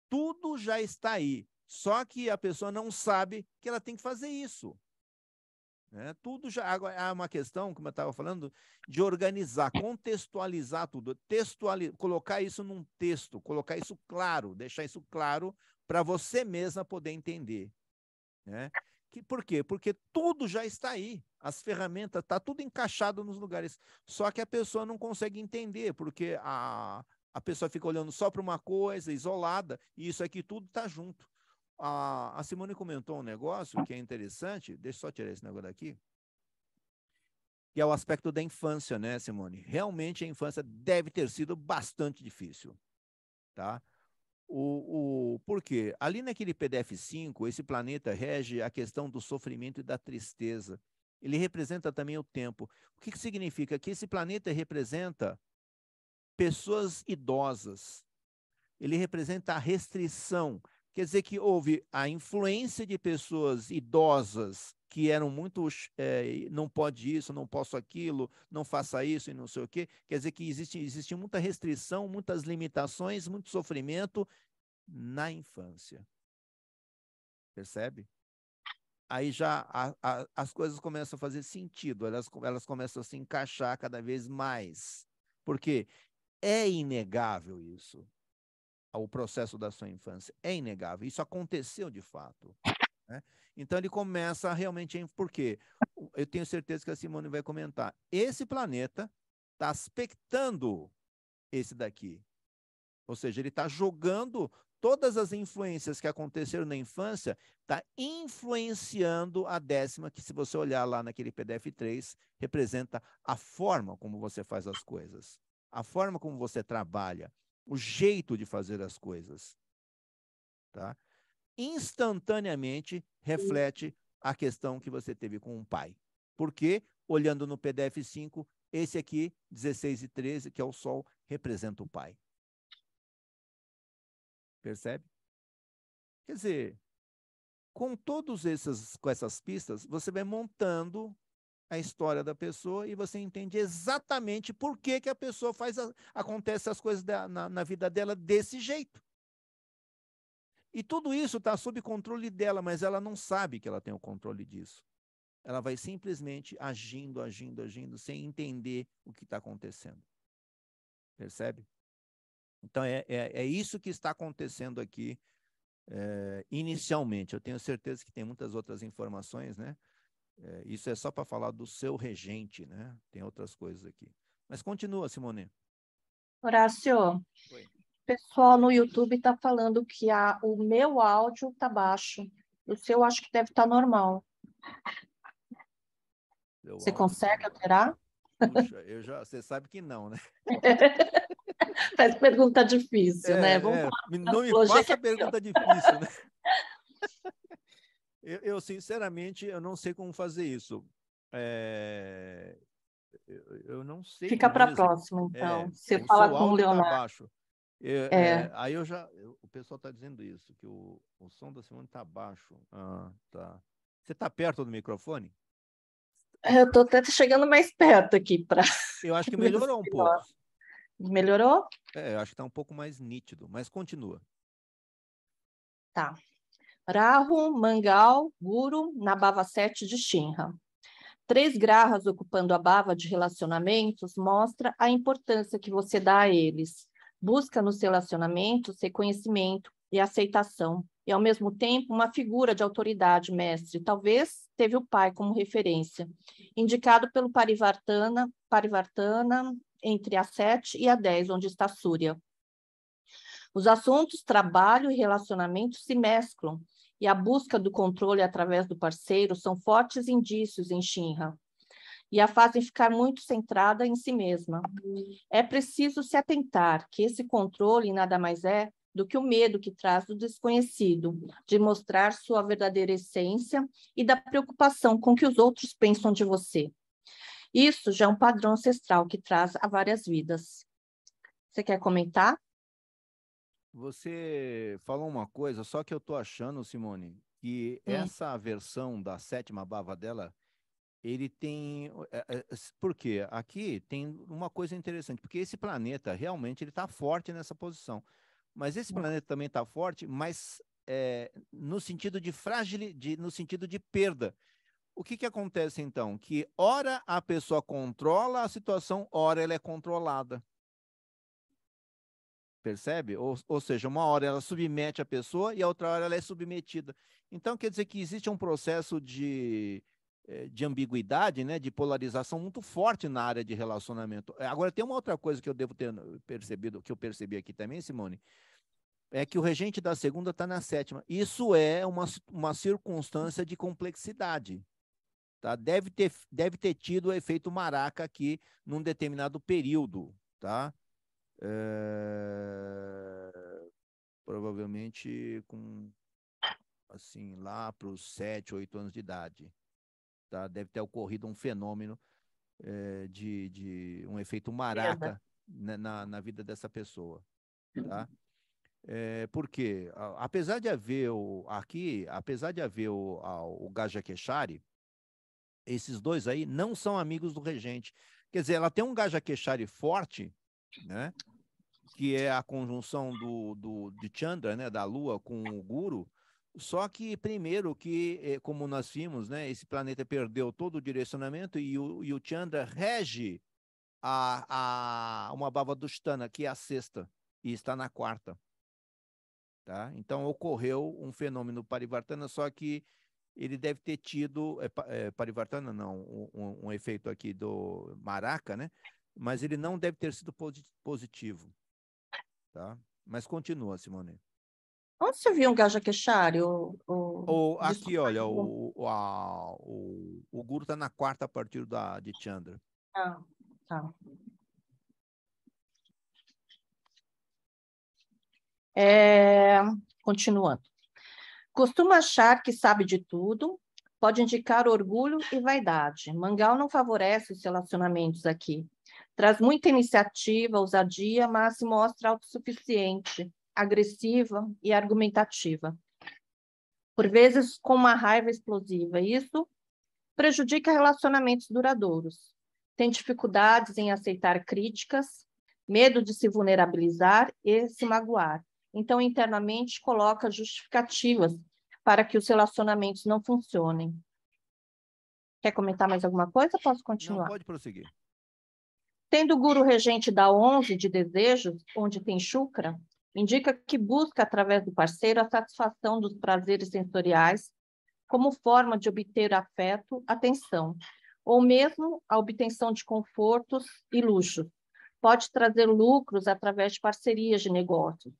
tudo já está aí, só que a pessoa não sabe que ela tem que fazer isso. Tudo já. Agora, há uma questão, como eu estava falando, de organizar, contextualizar tudo, colocar isso num texto, colocar isso claro, deixar isso claro para você mesma poder entender. Né? Por quê? Porque tudo já está aí, as ferramentas, está tudo encaixado nos lugares, só que a pessoa não consegue entender, porque a pessoa fica olhando só para uma coisa, isolada, e isso aqui tudo está junto. A Simone comentou um negócio que é interessante, deixa eu só tirar esse negócio daqui, que é o aspecto da infância, né, Simone? Realmente a infância deve ter sido bastante difícil, tá? Por quê? Ali naquele PDF-5, esse planeta rege a questão do sofrimento e da tristeza. Ele representa também o tempo. O que significa? Que esse planeta representa pessoas idosas. Ele representa a restrição. Quer dizer que houve a influência de pessoas idosas que eram muito, não pode isso, não posso aquilo, não faça isso e não sei o quê. Quer dizer que existe muita restrição, muitas limitações, muito sofrimento na infância. Percebe? Aí já as coisas começam a fazer sentido, elas começam a se encaixar cada vez mais. Porque é inegável isso. O processo da sua infância. É inegável. Isso aconteceu de fato. Né? Então, ele começa realmente... Por quê? Eu tenho certeza que a Simone vai comentar. Esse planeta está aspectando esse daqui. Ou seja, ele está jogando todas as influências que aconteceram na infância, está influenciando a 10ª, que se você olhar lá naquele PDF-3, representa a forma como você faz as coisas, a forma como você trabalha, o jeito de fazer as coisas, tá? Instantaneamente reflete a questão que você teve com o pai. Porque, olhando no PDF-5, esse aqui, 16 e 13, que é o Sol, representa o pai. Percebe? Quer dizer, com essas pistas, você vai montando a história da pessoa e você entende exatamente por que a pessoa acontece as coisas na vida dela desse jeito. E tudo isso está sob controle dela, mas ela não sabe que ela tem o controle disso. Ela vai simplesmente agindo, sem entender o que está acontecendo. Percebe? Então, é isso que está acontecendo aqui inicialmente. Eu tenho certeza que tem muitas outras informações, né? Isso é só para falar do seu regente, né? Tem outras coisas aqui. Mas continua, Simone. Horácio, Oi. o pessoal no YouTube está falando que o meu áudio está baixo. O seu acho que deve estar normal. Você consegue alterar? Puxa, você sabe que não, né? Faz pergunta difícil, né? Vamos não me faça pergunta difícil, né? Sinceramente, eu não sei como fazer isso. Eu não sei Fica para a mesmo. próxima, então. Você O fala seu com o áudio está Leonardo. baixo. Aí o pessoal está dizendo isso, que o som da Simone está baixo. Tá. Você está perto do microfone? Eu estou até chegando mais perto aqui para. Eu acho que melhorou um pouco. Melhorou? Eu acho que está um pouco mais nítido, mas continua. Tá. Rahu, Mangal, Guru, na Bhava 7 de Shinra. 3 grahas ocupando a bhava de relacionamentos mostra a importância que você dá a eles. Busca nos relacionamentos reconhecimento e aceitação, e ao mesmo tempo uma figura de autoridade mestre. Talvez teve o pai como referência, indicado pelo Parivartana entre a 7 e a 10, onde está Surya. Os assuntos trabalho e relacionamento se mesclam, e a busca do controle através do parceiro são fortes indícios em Shinra, e a fazem ficar muito centrada em si mesma. É preciso se atentar que esse controle nada mais é do que o medo que traz do desconhecido, de mostrar sua verdadeira essência e da preocupação com o que os outros pensam de você. Isso já é um padrão ancestral que traz a várias vidas. Você quer comentar? Você falou uma coisa, só que eu tô achando, Simone, que essa versão da sétima bava dela, ele tem... por quê? Aqui tem uma coisa interessante, porque esse planeta realmente ele está forte nessa posição. Mas esse planeta também está forte, mas no sentido de no sentido de perda. O que que acontece então? Que ora a pessoa controla a situação, ora ela é controlada. Percebe? Ou seja, uma hora ela submete a pessoa e a outra hora ela é submetida. Então, quer dizer que existe um processo de ambiguidade, né, de polarização muito forte na área de relacionamento. Agora, tem uma outra coisa que eu devo ter percebido, que eu percebi aqui também, Simone, é que o regente da segunda está na sétima. Isso é uma circunstância de complexidade. Tá? Deve ter tido o efeito Maraca aqui num determinado período. Tá? Provavelmente assim, lá para os 7, 8 anos de idade. Tá? Deve ter ocorrido um fenômeno de um efeito Maraca na vida dessa pessoa. Tá? Porque, apesar de haver o Gaja Queixari, esses dois aí não são amigos do regente. Quer dizer, ela tem um Gaja Queixari forte, né? Que é a conjunção de Chandra, né, da Lua com o Guru, só que primeiro que, como nós vimos, né, esse planeta perdeu todo o direcionamento e o Chandra rege uma Bava Dushtana, que é a sexta, e está na quarta. Tá? Então ocorreu um fenômeno Parivartana, só que ele deve ter tido, Parivartana não, um efeito aqui do Maraca, né? Mas ele não deve ter sido positivo. Tá? Mas continua, Simone. Onde você viu um Gaja Queixari? Aqui, olha, o Guru está na quarta a partir de Chandra. Ah, tá. Continuando. Costuma achar que sabe de tudo, pode indicar orgulho e vaidade. Mangal não favorece os relacionamentos aqui. Traz muita iniciativa, ousadia, mas se mostra autossuficiente, agressiva e argumentativa. Por vezes com uma raiva explosiva. Isso prejudica relacionamentos duradouros. Tem dificuldades em aceitar críticas, medo de se vulnerabilizar e se magoar. Então, internamente, coloca justificativas para que os relacionamentos não funcionem. Quer comentar mais alguma coisa? Posso continuar? Não, pode prosseguir. Tendo o guru regente da 11 de desejos, onde tem Shukra, indica que busca, através do parceiro, a satisfação dos prazeres sensoriais como forma de obter afeto, atenção, ou mesmo a obtenção de confortos e luxos. Pode trazer lucros através de parcerias de negócios.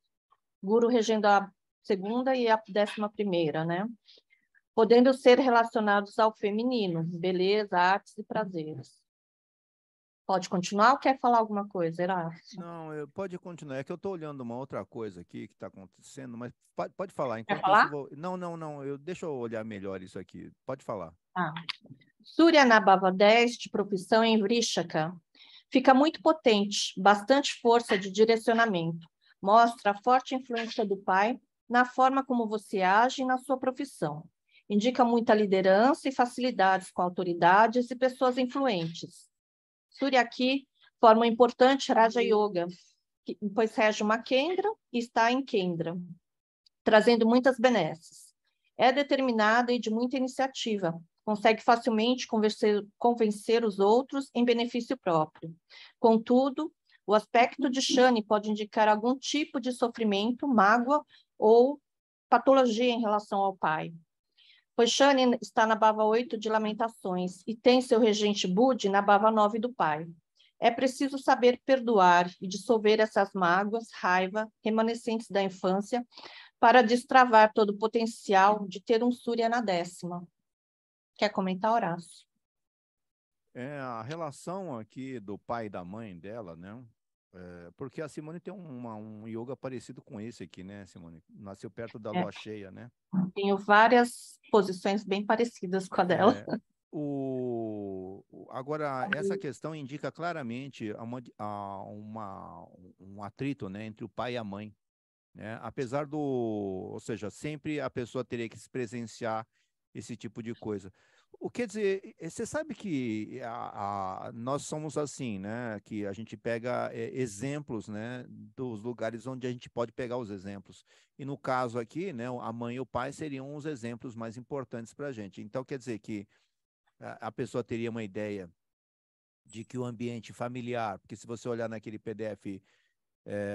Guru regendo a segunda e a 11ª, né? Podendo ser relacionados ao feminino, beleza, artes e prazeres. Pode continuar ou quer falar alguma coisa, Herácio? Não, pode continuar. É que eu estou olhando uma outra coisa aqui que está acontecendo, mas pode falar. Quer Enquanto falar? isso, não. Deixa eu olhar melhor isso aqui. Pode falar. Surya Nabhava 10, de profissão em Vrishaka, fica muito potente, bastante força de direcionamento. Mostra a forte influência do pai na forma como você age na sua profissão. Indica muita liderança e facilidades com autoridades e pessoas influentes. Surya aqui forma um importante Raja Yoga, pois rege uma Kendra e está em Kendra, trazendo muitas benesses. É determinada e de muita iniciativa, consegue facilmente convencer os outros em benefício próprio. Contudo, o aspecto de Shani pode indicar algum tipo de sofrimento, mágoa ou patologia em relação ao pai. Pois Shani está na Bava 8 de Lamentações e tem seu regente Budi na Bava 9 do pai. É preciso saber perdoar e dissolver essas mágoas, raiva, remanescentes da infância, para destravar todo o potencial de ter um Surya na 10ª. Quer comentar, Horácio? A relação aqui do pai e da mãe dela, né? Porque a Simone tem um yoga parecido com esse aqui, né, Simone? Nasceu perto da lua cheia, né? Tenho várias posições bem parecidas com a dela. Agora, essa questão indica claramente um atrito, né, entre o pai e a mãe, né? Apesar ou seja, sempre a pessoa teria que se presenciar esse tipo de coisa. O quer dizer, você sabe que nós somos assim, né? Que a gente pega exemplos, né, dos lugares onde a gente pode pegar os exemplos. E no caso aqui, né, a mãe e o pai seriam os exemplos mais importantes para a gente. Então, quer dizer que a pessoa teria uma ideia de que o ambiente familiar, porque se você olhar naquele PDF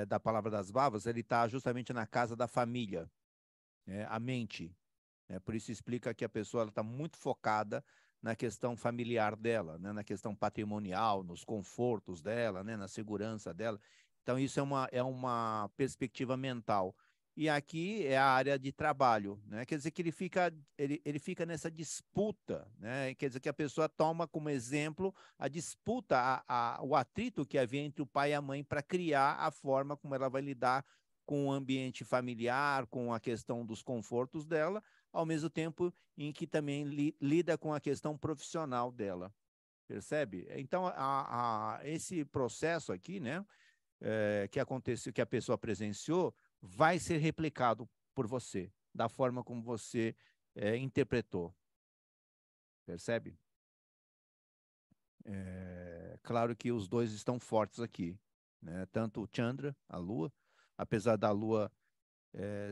da Palavra das Bavas, ele está justamente na casa da família, né, a mente. Por isso explica que a pessoa está muito focada na questão familiar dela, né, na questão patrimonial, nos confortos dela, né, na segurança dela. Então, isso é uma perspectiva mental. E aqui é a área de trabalho, né? Quer dizer que ele fica nessa disputa, né? Quer dizer que a pessoa toma como exemplo a disputa, o atrito que havia entre o pai e a mãe para criar a forma como ela vai lidar com o ambiente familiar, com a questão dos confortos dela, ao mesmo tempo em que também lida com a questão profissional dela, percebe? Então, esse processo aqui, né, que aconteceu, que a pessoa presenciou, vai ser replicado por você, da forma como você interpretou, percebe? Claro que os dois estão fortes aqui, né? Tanto o Chandra, a Lua, apesar da Lua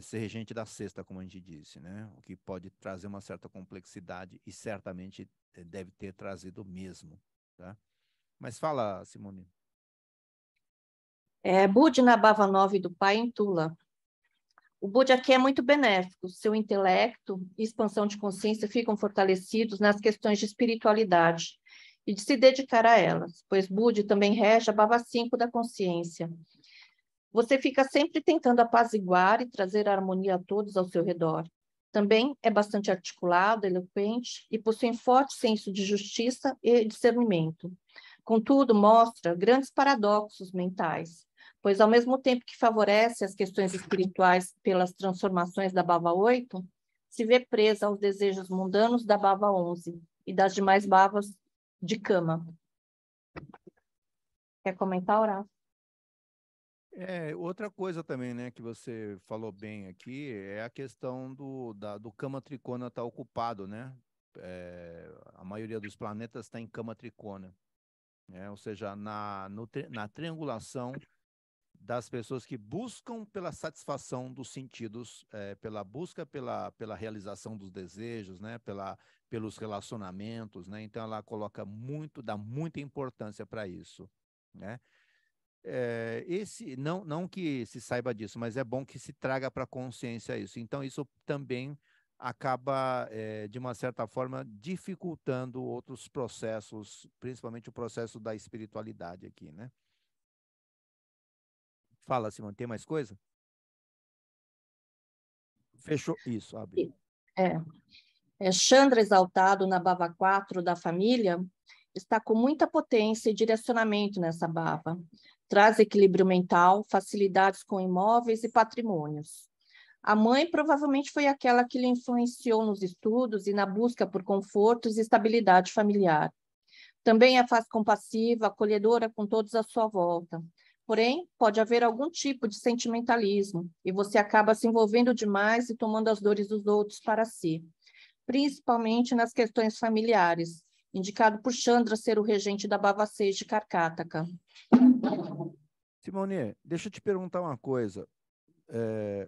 ser regente da sexta, como a gente disse, né? O que pode trazer uma certa complexidade e certamente deve ter trazido mesmo, tá? Mas fala, Simone. Budi na Bava 9 do pai em Tula. O Budi aqui é muito benéfico, seu intelecto e expansão de consciência ficam fortalecidos nas questões de espiritualidade e de se dedicar a elas, pois Budi também rege a Bava 5 da consciência. Você fica sempre tentando apaziguar e trazer harmonia a todos ao seu redor. Também é bastante articulado, eloquente e possui um forte senso de justiça e discernimento. Contudo, mostra grandes paradoxos mentais, pois ao mesmo tempo que favorece as questões espirituais pelas transformações da Bava 8, se vê presa aos desejos mundanos da Bava 11 e das demais Bavas de Kama. Quer comentar, Horácio? Outra coisa também, né, que você falou bem aqui, é a questão do Kama Tricona estar ocupado, né? A maioria dos planetas está em Kama Tricona, né? Ou seja, na triangulação das pessoas que buscam pela satisfação dos sentidos, pela busca pela realização dos desejos, né? Pelos relacionamentos, né? Então ela dá muita importância para isso, né? Não que se saiba disso, mas é bom que se traga para a consciência isso. Então, isso também acaba, de uma certa forma, dificultando outros processos, principalmente o processo da espiritualidade aqui, né? Fala, Simone, tem mais coisa? Fechou? Isso, abre. Chandra exaltado na Bava 4 da família está com muita potência e direcionamento nessa Bava. Traz equilíbrio mental, facilidades com imóveis e patrimônios. A mãe provavelmente foi aquela que lhe influenciou nos estudos e na busca por confortos e estabilidade familiar. Também é fácil compassiva, acolhedora com todos à sua volta. Porém, pode haver algum tipo de sentimentalismo e você acaba se envolvendo demais e tomando as dores dos outros para si, principalmente nas questões familiares, indicado por Chandra ser o regente da Bava 6 de Karkataka. Simone, deixa eu te perguntar uma coisa.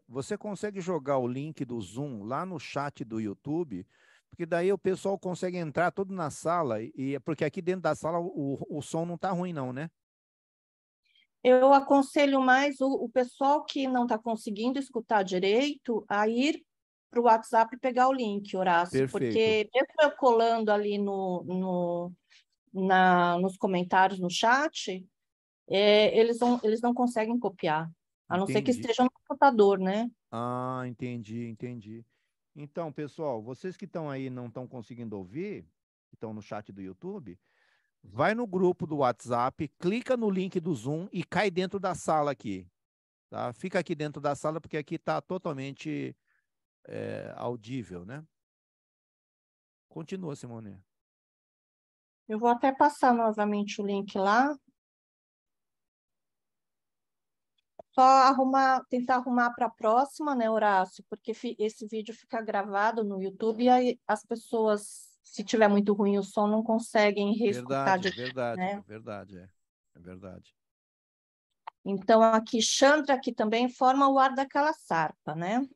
Você consegue jogar o link do Zoom lá no chat do YouTube? Porque daí o pessoal consegue entrar todo na sala, porque aqui dentro da sala o som não está ruim não, né? Eu aconselho mais o pessoal que não está conseguindo escutar direito a ir para o WhatsApp e pegar o link, Horácio, Perfeito. porque mesmo eu colando ali nos comentários no chat, eles não conseguem copiar, a não ser que Entendi. esteja no computador, né? Ah, entendi. Então, pessoal, vocês que estão aí e não estão conseguindo ouvir, que estão no chat do YouTube, vai no grupo do WhatsApp, clica no link do Zoom e cai dentro da sala aqui, tá? Fica aqui dentro da sala porque aqui está totalmente audível, né? Continua, Simone. Eu vou até passar novamente o link lá. Só tentar arrumar para a próxima, né, Horácio? Porque esse vídeo fica gravado no YouTube e aí as pessoas, se tiver muito ruim o som, não conseguem reescutar, Verdade, verdade, né? verdade, é verdade. Então, aqui, Chandra aqui também forma o ar daquela sarpa, né?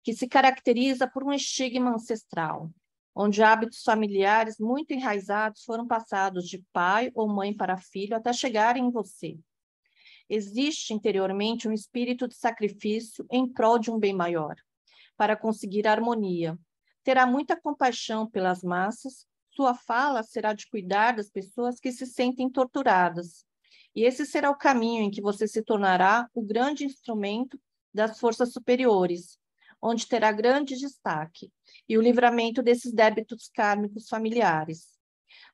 Que se caracteriza por um estigma ancestral, onde hábitos familiares muito enraizados foram passados de pai ou mãe para filho até chegarem em você. Existe interiormente um espírito de sacrifício em prol de um bem maior, para conseguir harmonia. Terá muita compaixão pelas massas, sua fala será de cuidar das pessoas que se sentem torturadas. E esse será o caminho em que você se tornará o grande instrumento das forças superiores, onde terá grande destaque, e o livramento desses débitos kármicos familiares.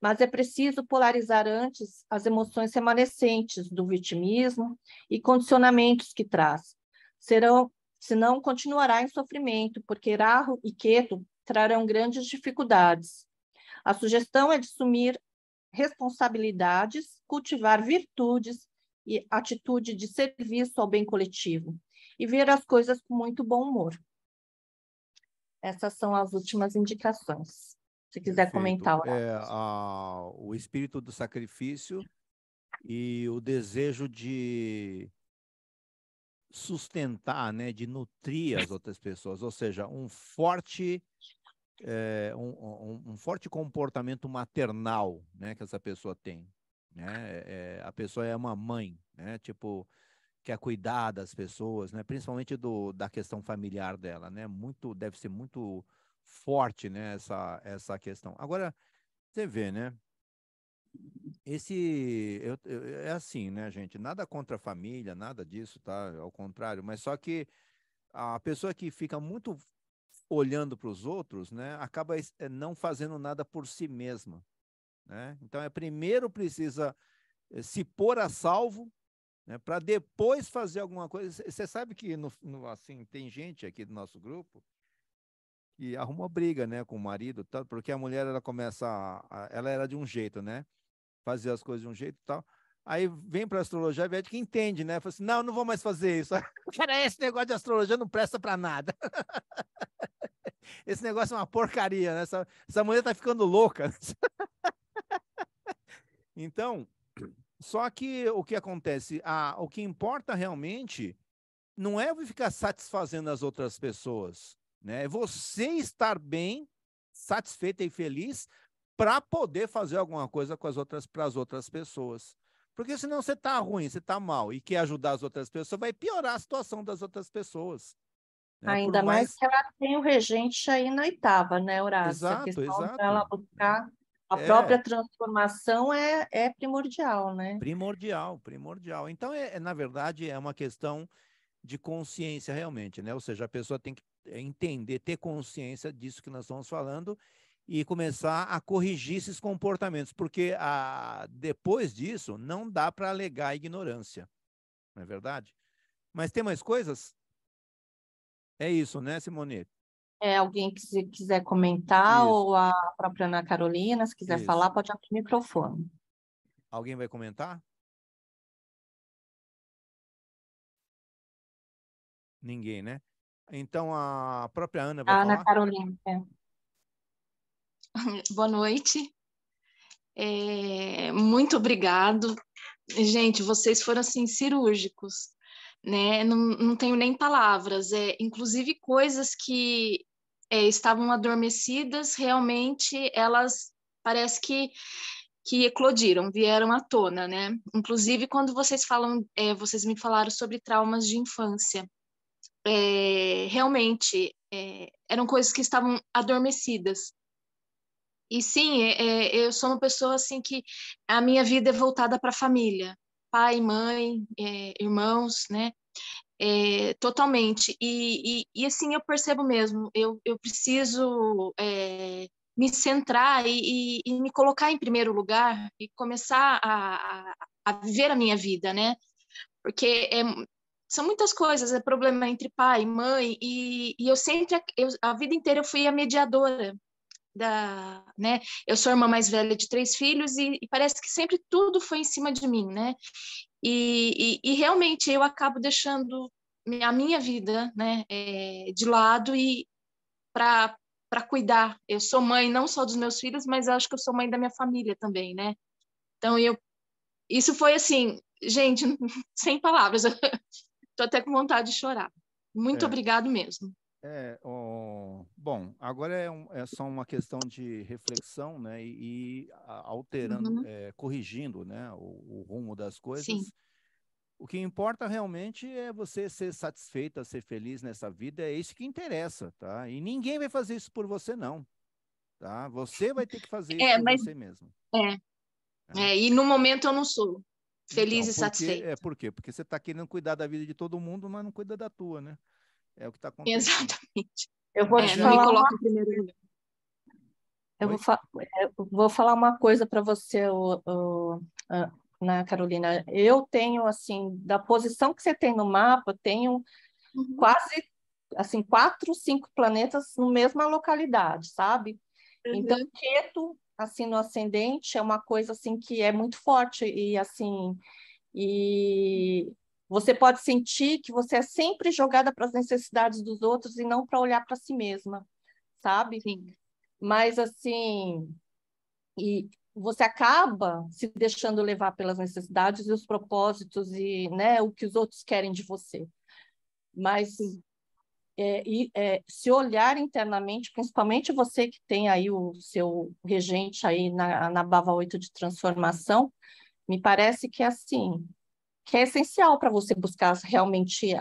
Mas é preciso polarizar antes as emoções remanescentes do vitimismo e condicionamentos que traz. Senão continuará em sofrimento, porque Rahu e Ketu trarão grandes dificuldades. A sugestão é de assumir responsabilidades, cultivar virtudes e atitude de serviço ao bem coletivo e ver as coisas com muito bom humor. Essas são as últimas indicações. Se quiser comentar. O espírito do sacrifício e o desejo de sustentar, né, de nutrir as outras pessoas, ou seja, um forte comportamento maternal, né, que essa pessoa tem, né? A pessoa é uma mãe, né? Tipo, quer cuidar das pessoas, né? Principalmente da questão familiar dela, né? Deve ser muito forte, né? Essa questão. Agora, você vê, né? É assim, né, gente? Nada contra a família, nada disso, tá? Ao contrário, mas só que a pessoa que fica muito olhando para os outros, né, acaba não fazendo nada por si mesma, né? Então, primeiro precisa se pôr a salvo, né, para depois fazer alguma coisa. Você sabe que assim tem gente aqui do nosso grupo que arruma briga, né, com o marido, tal, porque a mulher ela começa, ela era de um jeito, né, fazia as coisas de um jeito e tal. Aí vem para a astrologia e vê que entende, né? Fala assim, não vou mais fazer isso. Cara, esse negócio de astrologia não presta para nada. Esse negócio é uma porcaria, né? Essa mulher tá ficando louca. Então, só que o que acontece? O que importa realmente não é ficar satisfazendo as outras pessoas, né? É você estar bem, satisfeita e feliz para poder fazer alguma coisa para as outras pessoas. Porque senão você tá ruim, você tá mal e quer ajudar as outras pessoas, vai piorar a situação das outras pessoas, né? Por Ainda mais mais que ela tem o regente aí na oitava, né, Horácio? A exato, questão exato. dela buscar a É própria transformação é primordial, né? primordial, primordial. Então, na verdade, é uma questão de consciência realmente, né? Ou seja, a pessoa tem que entender, ter consciência disso que nós estamos falando e começar a corrigir esses comportamentos, porque depois disso não dá para alegar ignorância, não é verdade? Mas tem mais coisas? É isso, né, Simone? Alguém que se quiser comentar, Isso, ou a própria Ana Carolina, se quiser isso. falar, pode abrir o microfone. Alguém vai comentar? Ninguém, né? Então a própria Ana vai A Ana falar? Carolina. Boa noite. Muito obrigado. Gente, vocês foram assim cirúrgicos, né? Não tenho nem palavras. Inclusive coisas que estavam adormecidas, realmente elas parece que eclodiram, vieram à tona, né? Inclusive quando vocês falam, vocês me falaram sobre traumas de infância. Realmente eram coisas que estavam adormecidas. E sim, eu sou uma pessoa assim que a minha vida é voltada para a família, pai, mãe, irmãos, né? Totalmente. E assim eu percebo mesmo, eu preciso me centrar e me colocar em primeiro lugar e começar a viver a minha vida, né? Porque são muitas coisas, é problema entre pai e mãe, e eu sempre, a vida inteira eu fui a mediadora. né? Eu sou a irmã mais velha de 3 filhos e parece que sempre tudo foi em cima de mim, né? E realmente eu acabo deixando a minha vida, né, de lado e para cuidar. Eu sou mãe não só dos meus filhos, mas acho que eu sou mãe da minha família também, né? Então isso foi assim, gente, sem palavras. Estou até com vontade de chorar. Muito obrigado mesmo. Bom, agora é só uma questão de reflexão, né, e alterando, corrigindo, né, o rumo das coisas. Sim. O que importa realmente é você ser satisfeita, ser feliz nessa vida, é isso que interessa, tá? E ninguém vai fazer isso por você, não, tá? Você vai ter que fazer isso por você mesmo. E no momento eu não sou feliz Então, e satisfeita. Por quê? Porque você está querendo cuidar da vida de todo mundo, mas não cuida da tua, né? É o que está acontecendo. Exatamente. Eu vou te não falar me coloca em primeiro lugar. Eu vou falar uma coisa para você, Ana Carolina. Eu tenho, assim, da posição que você tem no mapa, tenho quase, assim, 4, 5 planetas na mesma localidade, sabe? Então, Ketu, assim, no ascendente, é uma coisa, assim, que é muito forte e, assim, e você pode sentir que você é sempre jogada para as necessidades dos outros e não para olhar para si mesma, sabe? Sim. Mas, assim, e você acaba se deixando levar pelas necessidades e os propósitos e, né, o que os outros querem de você. Mas se olhar internamente, principalmente você que tem aí o seu regente aí na Bava 8 de transformação, me parece que é assim, que é essencial para você buscar realmente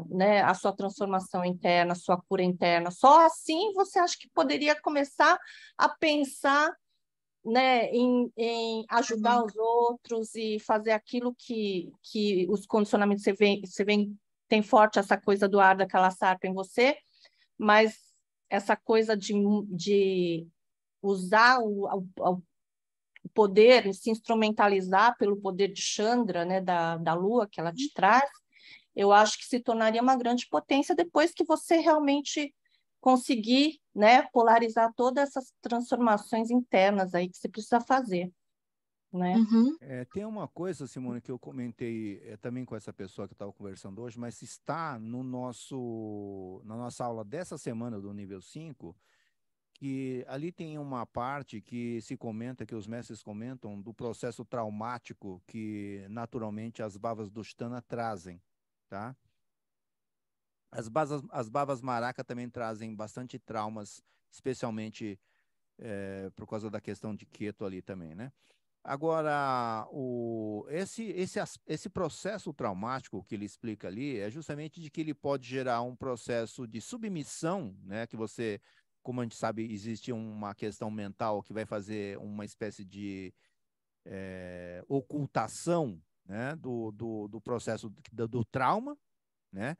né, a sua transformação interna, a sua cura interna. Só assim você acha que poderia começar a pensar, né, em ajudar os outros e fazer aquilo que os condicionamentos você vem tem forte essa coisa do ar daquela sarpa em você, mas essa coisa de usar o poder, se instrumentalizar pelo poder de Chandra, né, da Lua que ela te traz, eu acho que se tornaria uma grande potência depois que você realmente conseguir, né, polarizar todas essas transformações internas aí que você precisa fazer, né? Tem uma coisa, Simone, que eu comentei também com essa pessoa que estava conversando hoje, mas está na nossa aula dessa semana do nível 5, que ali tem uma parte que se comenta, que os mestres comentam, do processo traumático que naturalmente as bhavas do Sthana trazem, tá? As bhavas Maraka também trazem bastante traumas, especialmente por causa da questão de Ketu ali também, né? Agora, esse processo traumático que ele explica ali é justamente de que ele pode gerar um processo de submissão, né? Que você, como a gente sabe, existe uma questão mental que vai fazer uma espécie de ocultação, né? Do processo do trauma, né?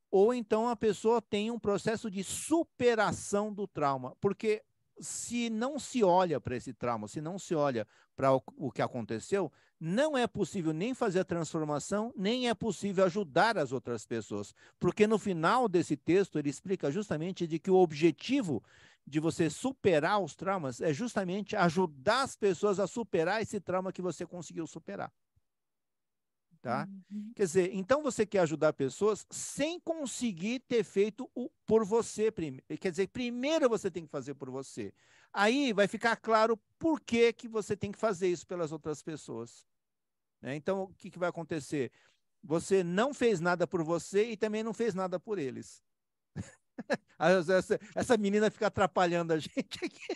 Ou então a pessoa tem um processo de superação do trauma, porque se não se olha para esse trauma, se não se olha para o que aconteceu, não é possível nem fazer a transformação, nem é possível ajudar as outras pessoas, porque no final desse texto ele explica justamente de que o objetivo de você superar os traumas é justamente ajudar as pessoas a superar esse trauma que você conseguiu superar. Tá? Quer dizer, então você quer ajudar pessoas sem conseguir ter feito por você primeiro. Quer dizer, primeiro você tem que fazer por você. Aí vai ficar claro por que você tem que fazer isso pelas outras pessoas. Né? Então, o que vai acontecer? Você não fez nada por você e também não fez nada por eles. Essa menina fica atrapalhando a gente aqui.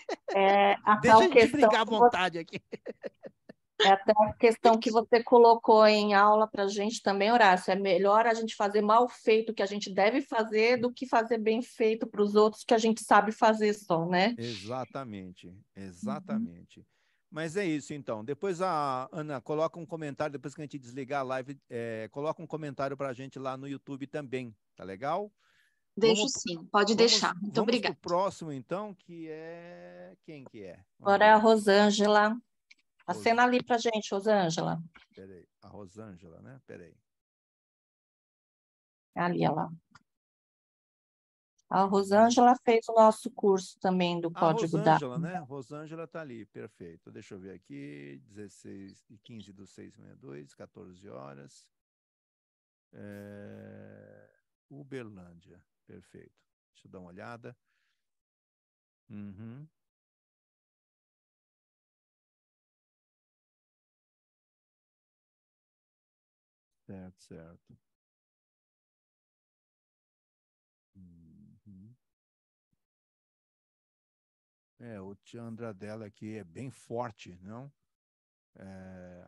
Deixa a gente brigar à vontade aqui. É até a questão que você colocou em aula para a gente também, Horácio. É melhor a gente fazer mal feito o que a gente deve fazer do que fazer bem feito para os outros que a gente sabe fazer só, né? Exatamente, exatamente. Mas é isso, então. Depois a Ana coloca um comentário, depois que a gente desligar a live, coloca um comentário para a gente lá no YouTube também, tá legal? Deixo sim, pode deixar. Muito obrigada. Vamos para o próximo, então, que é... Quem que é? Agora é a Rosângela. Acena ali para a gente, Rosângela. Peraí, a Rosângela, né? Peraí. Ali, ela. A Rosângela fez o nosso curso também do A Código da... Rosângela, né? Rosângela está ali, perfeito. Deixa eu ver aqui, 16 e 15 do 662, 14 horas. Uberlândia, perfeito. Deixa eu dar uma olhada. Uhum. Certo, certo. Uhum. O Chandra dela aqui é bem forte, não?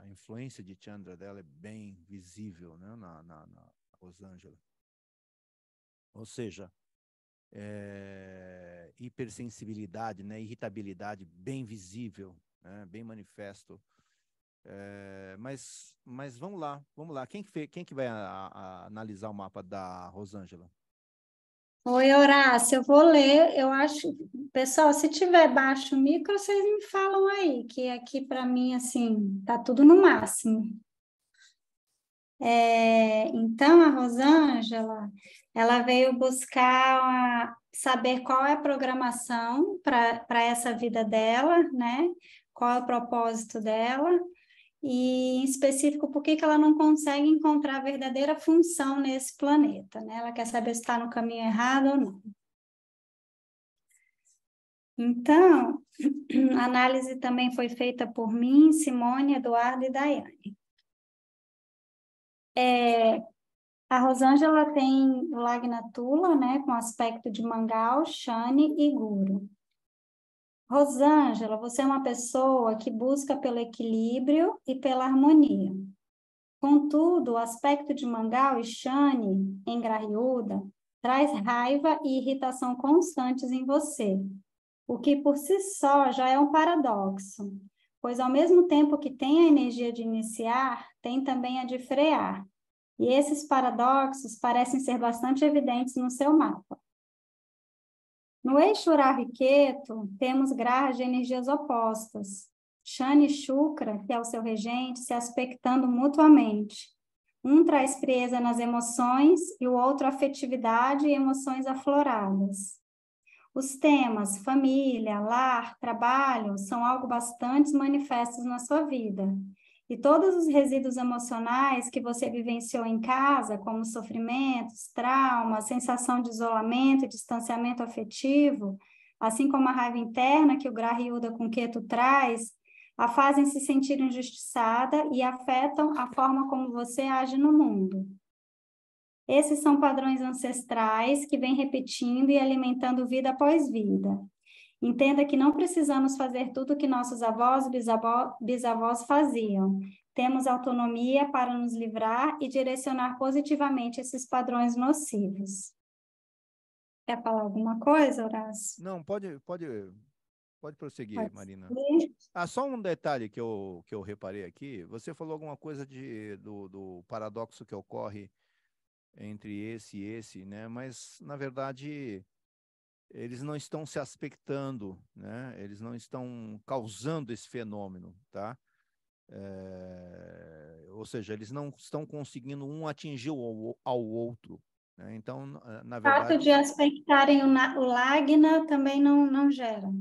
A influência de Chandra dela é bem visível, né, na Rosângela. Ou seja, hipersensibilidade, né, irritabilidade bem visível, né, bem manifesto. Mas vamos lá. Quem que vai analisar o mapa da Rosângela? Oi, Horácio, eu vou ler. Eu acho, pessoal, se tiver baixo o micro, vocês me falam aí, que aqui para mim, assim, tá tudo no máximo. Então, a Rosângela, ela veio buscar saber qual é a programação para essa vida dela, né? Qual é o propósito dela, e em específico, por que ela não consegue encontrar a verdadeira função nesse planeta, né? Ela quer saber se está no caminho errado ou não. Então, a análise também foi feita por mim, Simone, Eduardo e Daiane. A Rosângela tem o Lagna Tula, né, com aspecto de Mangal, Shani e Guru. Rosângela, você é uma pessoa que busca pelo equilíbrio e pela harmonia. Contudo, o aspecto de Mangal e Shani, em Grahyuda, traz raiva e irritação constantes em você, o que por si só já é um paradoxo, pois ao mesmo tempo que tem a energia de iniciar, tem também a de frear. E esses paradoxos parecem ser bastante evidentes no seu mapa. No eixo Rahu-Ketu, temos grahas de energias opostas, Shani e Shukra, que é o seu regente, se aspectando mutuamente. Um traz frieza nas emoções e o outro afetividade e emoções afloradas. Os temas família, lar, trabalho são algo bastante manifestos na sua vida. E todos os resíduos emocionais que você vivenciou em casa, como sofrimentos, traumas, sensação de isolamento e distanciamento afetivo, assim como a raiva interna que o Grahyuda com Ketu traz, a fazem se sentir injustiçada e afetam a forma como você age no mundo. Esses são padrões ancestrais que vêm repetindo e alimentando vida após vida. Entenda que não precisamos fazer tudo o que nossos avós e bisavós faziam. Temos autonomia para nos livrar e direcionar positivamente esses padrões nocivos. Quer falar alguma coisa, Horácio? Não, pode prosseguir, Pode Marina. ser. Só um detalhe que eu reparei aqui. Você falou alguma coisa do paradoxo que ocorre entre esse e esse, né? Mas, na verdade, eles não estão se aspectando, né? Eles não estão causando esse fenômeno, tá? Ou seja, eles não estão conseguindo um atingir ao outro, né? Então, na O fato verdade... de aspectarem o Lagna também não gera.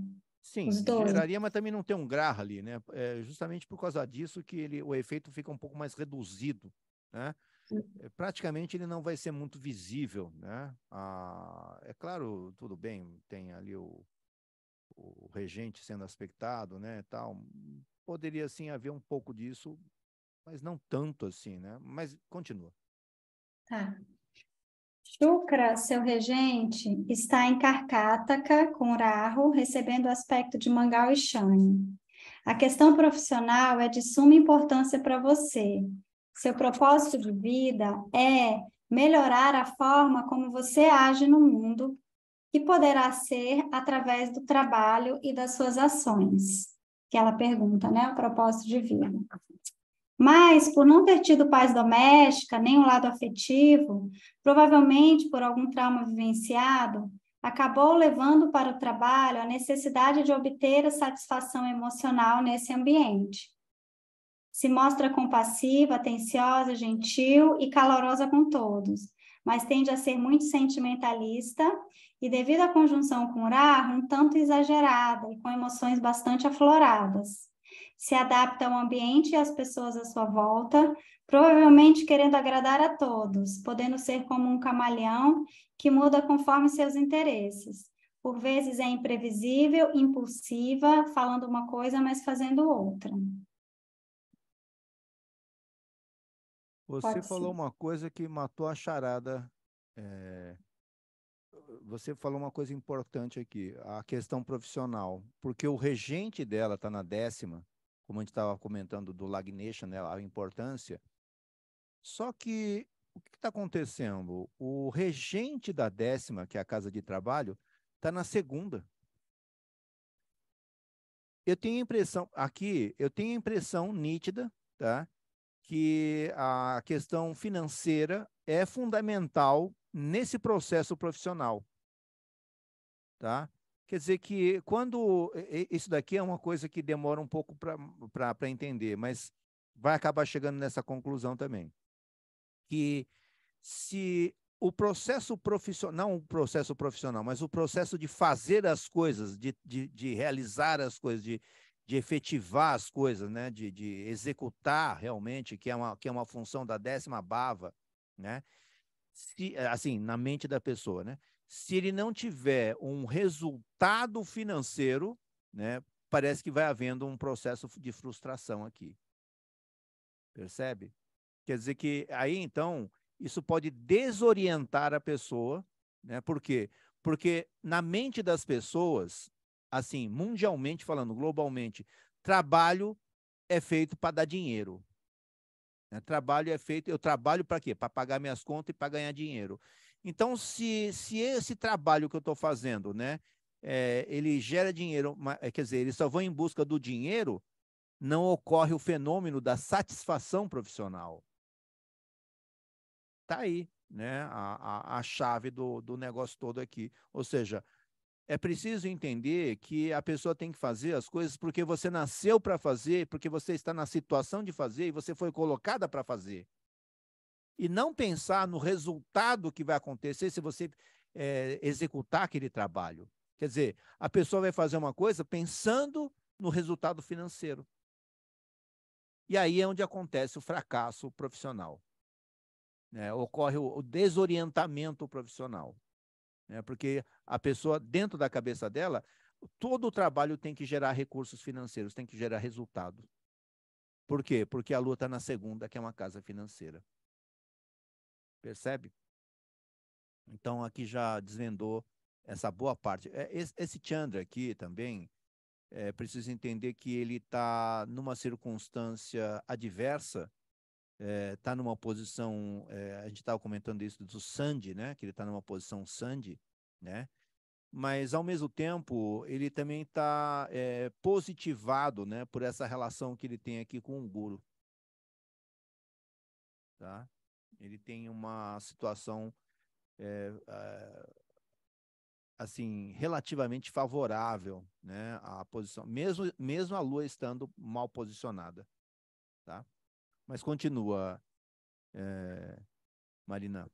Sim, Os dois. geraria, mas também não tem um Graha ali, né? Justamente por causa disso que o efeito fica um pouco mais reduzido, né? Praticamente ele não vai ser muito visível, né? É claro, tudo bem, tem ali o regente sendo aspectado, né? Tal. Poderia sim haver um pouco disso, mas não tanto assim, né? Mas continua. Tá. Shukra, seu regente, está em Karkataka, com Rahu, recebendo o aspecto de Mangal e Shani. A questão profissional é de suma importância para você. Seu propósito de vida é melhorar a forma como você age no mundo, que poderá ser através do trabalho e das suas ações. Que ela pergunta, né? O propósito de vida. Mas, por não ter tido paz doméstica, nem um lado afetivo, provavelmente por algum trauma vivenciado, acabou levando para o trabalho a necessidade de obter a satisfação emocional nesse ambiente. Se mostra compassiva, atenciosa, gentil e calorosa com todos, mas tende a ser muito sentimentalista e, devido à conjunção com Rahu, um tanto exagerada e com emoções bastante afloradas. Se adapta ao ambiente e às pessoas à sua volta, provavelmente querendo agradar a todos, podendo ser como um camaleão que muda conforme seus interesses. Por vezes é imprevisível, impulsiva, falando uma coisa, mas fazendo outra. Você falou uma coisa que matou a charada. Você falou uma coisa importante aqui, a questão profissional, porque o regente dela está na 10ª, como a gente estava comentando do Lagnesha, né, a importância. Só que o que está acontecendo? O regente da 10ª, que é a casa de trabalho, está na 2ª. Eu tenho a impressão, aqui, nítida, tá? Que a questão financeira é fundamental nesse processo profissional, tá? Quer dizer que quando... Isso daqui é uma coisa que demora um pouco para entender, mas vai acabar chegando nessa conclusão também. Que se o processo profissional, não o processo profissional, mas o processo de fazer as coisas, de realizar as coisas, de efetivar as coisas, né? de executar realmente, que é uma função da 10ª bhava, né? Assim, na mente da pessoa, né? Se ele não tiver um resultado financeiro, né? Parece que vai havendo um processo de frustração aqui. Percebe? Quer dizer que aí, então, isso pode desorientar a pessoa, né? Por quê? Porque na mente das pessoas, assim, mundialmente falando, globalmente, trabalho é feito para dar dinheiro. Né? Trabalho é feito, eu trabalho para quê? Para pagar minhas contas e para ganhar dinheiro. Então, se esse trabalho que eu estou fazendo, né, ele gera dinheiro, quer dizer, eles só vão em busca do dinheiro, não ocorre o fenômeno da satisfação profissional. Está aí, né, a chave do negócio todo aqui. Ou seja, é preciso entender que a pessoa tem que fazer as coisas porque você nasceu para fazer, porque você está na situação de fazer e você foi colocada para fazer. E não pensar no resultado que vai acontecer se você executar aquele trabalho. Quer dizer, a pessoa vai fazer uma coisa pensando no resultado financeiro. E aí é onde acontece o fracasso profissional. Né? Ocorre o desorientamento profissional. Né? Porque a pessoa, dentro da cabeça dela, todo o trabalho tem que gerar recursos financeiros, tem que gerar resultado. Por quê? Porque a Lua está na 2ª, que é uma casa financeira. Percebe? Então, aqui já desvendou essa boa parte. Esse Chandra aqui também, preciso entender que ele está numa circunstância adversa, está numa posição, a gente estava comentando isso do Sandi, né? Que ele está numa posição Sandi, né? Mas, ao mesmo tempo, ele também está positivado, né? Por essa relação que ele tem aqui com o Guru. Tá? Ele tem uma situação assim, relativamente favorável, né, à posição, mesmo a Lua estando mal posicionada, tá? Mas continua, Marina.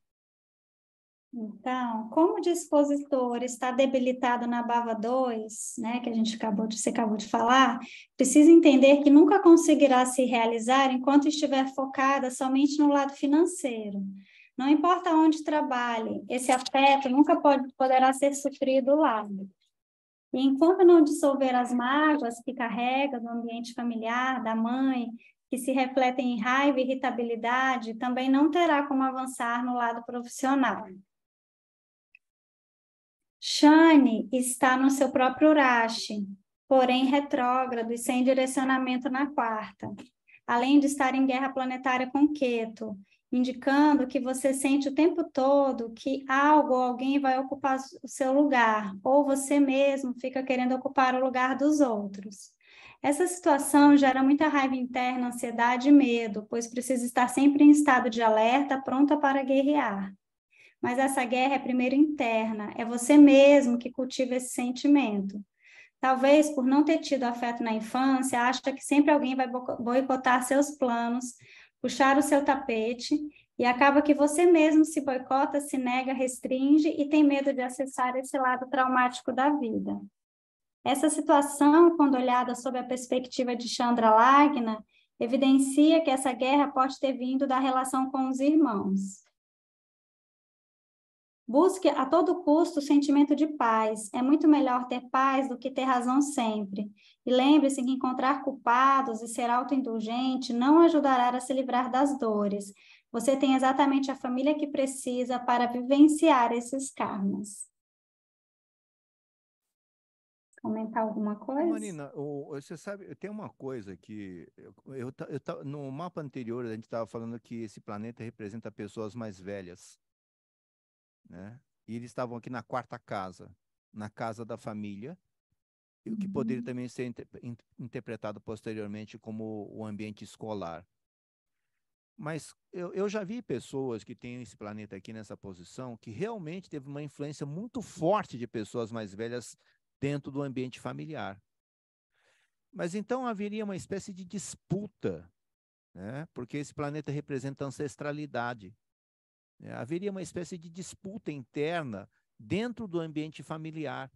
Então, como o dispositor está debilitado na bhava 2, né, que você acabou de falar, precisa entender que nunca conseguirá se realizar enquanto estiver focada somente no lado financeiro. Não importa onde trabalhe, esse afeto nunca poderá ser suprido lá. E enquanto não dissolver as mágoas que carrega do ambiente familiar, da mãe, que se refletem em raiva e irritabilidade, também não terá como avançar no lado profissional. Shani está no seu próprio Rashi, porém retrógrado e sem direcionamento na 4ª, além de estar em guerra planetária com Ketu, indicando que você sente o tempo todo que algo ou alguém vai ocupar o seu lugar, ou você mesmo fica querendo ocupar o lugar dos outros. Essa situação gera muita raiva interna, ansiedade e medo, pois precisa estar sempre em estado de alerta, pronta para guerrear. Mas essa guerra é primeiro interna, é você mesmo que cultiva esse sentimento. Talvez por não ter tido afeto na infância, acha que sempre alguém vai boicotar seus planos, puxar o seu tapete E acaba que você mesmo se boicota, se nega, restringe e tem medo de acessar esse lado traumático da vida. Essa situação, quando olhada sob a perspectiva de Chandra Lagna, evidencia que essa guerra pode ter vindo da relação com os irmãos. Busque a todo custo o sentimento de paz. É muito melhor ter paz do que ter razão sempre. E lembre-se que encontrar culpados e ser autoindulgente não ajudará a se livrar das dores. Você tem exatamente a família que precisa para vivenciar esses karmas. Comentar alguma coisa? Marina, você sabe, tem uma coisa que no mapa anterior a gente estava falando que esse planeta representa pessoas mais velhas, né? E eles estavam aqui na 4ª casa, na casa da família, e o que poderia também ser interpretado posteriormente como o ambiente escolar. Mas eu já vi pessoas que têm esse planeta aqui nessa posição que realmente teve uma influência muito forte de pessoas mais velhas dentro do ambiente familiar. Mas então haveria uma espécie de disputa, né? Porque esse planeta representa ancestralidade. Né? Haveria uma espécie de disputa interna dentro do ambiente familiar.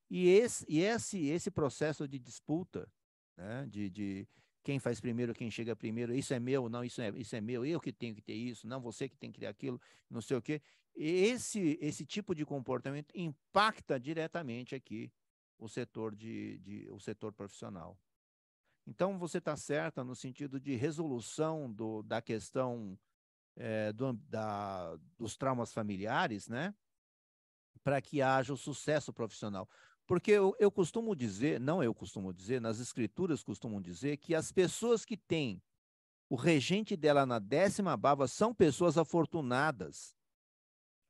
E esse processo de disputa, né? de quem faz primeiro, quem chega primeiro, isso é meu, não, isso é meu, eu que tenho que ter isso, não, você que tem que ter aquilo, não sei o quê. Esse tipo de comportamento impacta diretamente aqui o setor o setor profissional. Então, você está certa no sentido de resolução da questão dos traumas familiares, né? Para que haja o sucesso profissional. Porque eu costumo dizer, não eu costumo dizer, nas escrituras costumam dizer que as pessoas que têm o regente dela na 10ª bhava são pessoas afortunadas,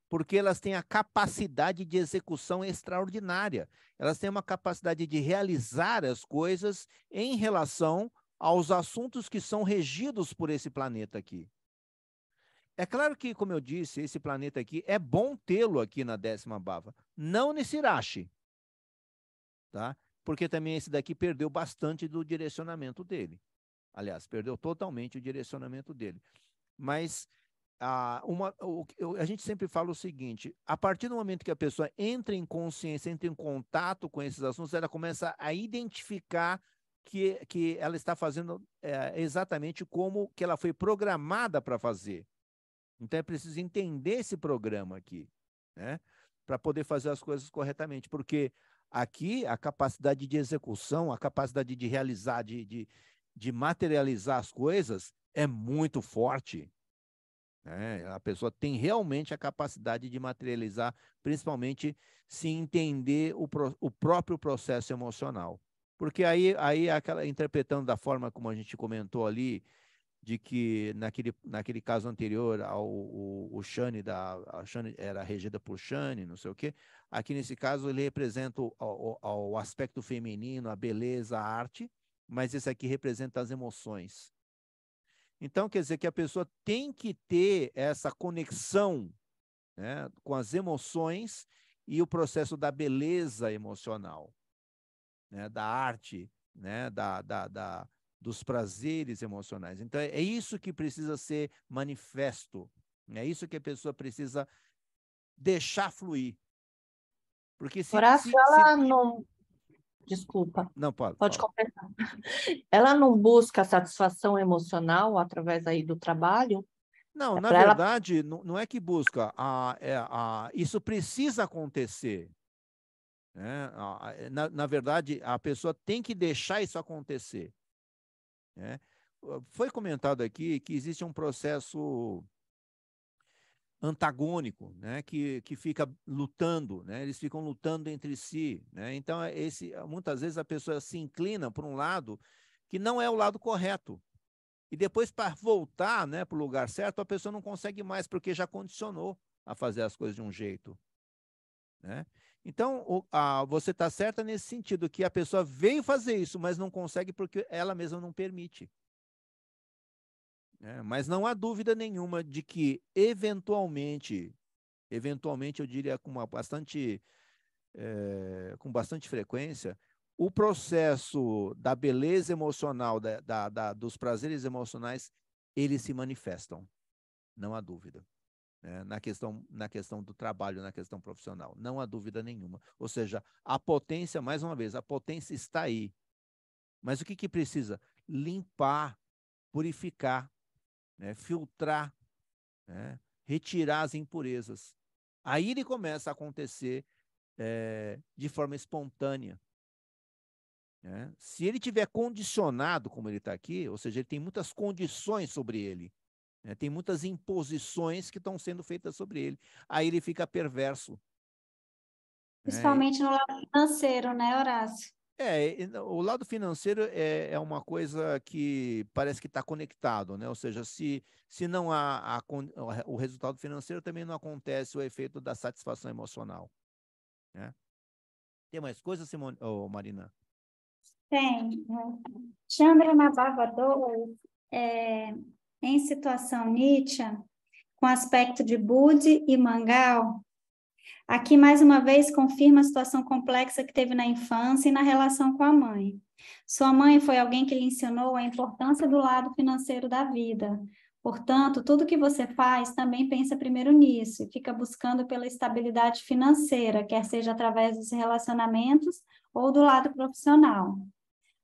porque elas têm a capacidade de execução extraordinária. Elas têm uma capacidade de realizar as coisas em relação aos assuntos que são regidos por esse planeta aqui. É claro que, como eu disse, esse planeta aqui, é bom tê-lo aqui na 10ª bhava, não nesse Rashi, tá? Porque também esse daqui perdeu bastante do direcionamento dele. Aliás, perdeu totalmente o direcionamento dele. Mas a gente sempre fala o seguinte: a partir do momento que a pessoa entra em consciência, entra em contato com esses assuntos, ela começa a identificar que ela está fazendo exatamente como que ela foi programada para fazer. Então é preciso entender esse programa aqui, né? Para poder fazer as coisas corretamente, porque aqui a capacidade de execução, a capacidade de realizar, de materializar as coisas é muito forte. A pessoa tem realmente a capacidade de materializar, principalmente se entender o próprio processo emocional. Porque aí interpretando da forma como a gente comentou ali, de que naquele caso anterior o Shani, a Shani era regida por Shani, não sei o quê. Aqui nesse caso ele representa o aspecto feminino, a beleza, a arte, mas esse aqui representa as emoções. Então, quer dizer que a pessoa tem que ter essa conexão, né, com as emoções e o processo da beleza emocional, né, da arte, né, dos prazeres emocionais. Então, é isso que precisa ser manifesto. É isso que a pessoa precisa deixar fluir. Porque Horácio, ela não... Desculpa. Não, pode completar. Ela não busca satisfação emocional através aí do trabalho? Não, na verdade, não é que busca. Isso precisa acontecer. Né? Na verdade, a pessoa tem que deixar isso acontecer. Né? Foi comentado aqui que existe um processo antagônico, né? que fica lutando, né? Eles ficam lutando entre si. Né? Então, muitas vezes a pessoa se inclina por um lado que não é o lado correto. E depois, para voltar, né, para o lugar certo, a pessoa não consegue mais, porque já condicionou a fazer as coisas de um jeito. Né? Então, você está certa nesse sentido, que a pessoa veio fazer isso, mas não consegue porque ela mesma não permite. Mas não há dúvida nenhuma de que, eventualmente eu diria com bastante frequência, o processo da beleza emocional, dos prazeres emocionais, eles se manifestam. não há dúvida. Na questão do trabalho, na questão profissional, não há dúvida nenhuma. Ou seja, a potência, mais uma vez, a potência está aí. Mas o que precisa? Limpar, purificar, filtrar, retirar as impurezas. Aí ele começa a acontecer de forma espontânea. Se ele tiver condicionado, como ele está aqui, ou seja, ele tem muitas condições sobre ele, tem muitas imposições que estão sendo feitas sobre ele, aí ele fica perverso. Principalmente no lado financeiro, né, Horácio? O lado financeiro é uma coisa que parece que está conectado, né? Ou seja, se não há o resultado financeiro, também não acontece o efeito da satisfação emocional. Tem mais coisas, Simone, Marina? Tem. Chandra na barra 2, em situação nítia, com aspecto de Budi e Mangal, aqui mais uma vez confirma a situação complexa que teve na infância e na relação com a mãe. Sua mãe foi alguém que lhe ensinou a importância do lado financeiro da vida. Portanto, tudo que você faz também pensa primeiro nisso e fica buscando pela estabilidade financeira, quer seja através dos relacionamentos ou do lado profissional.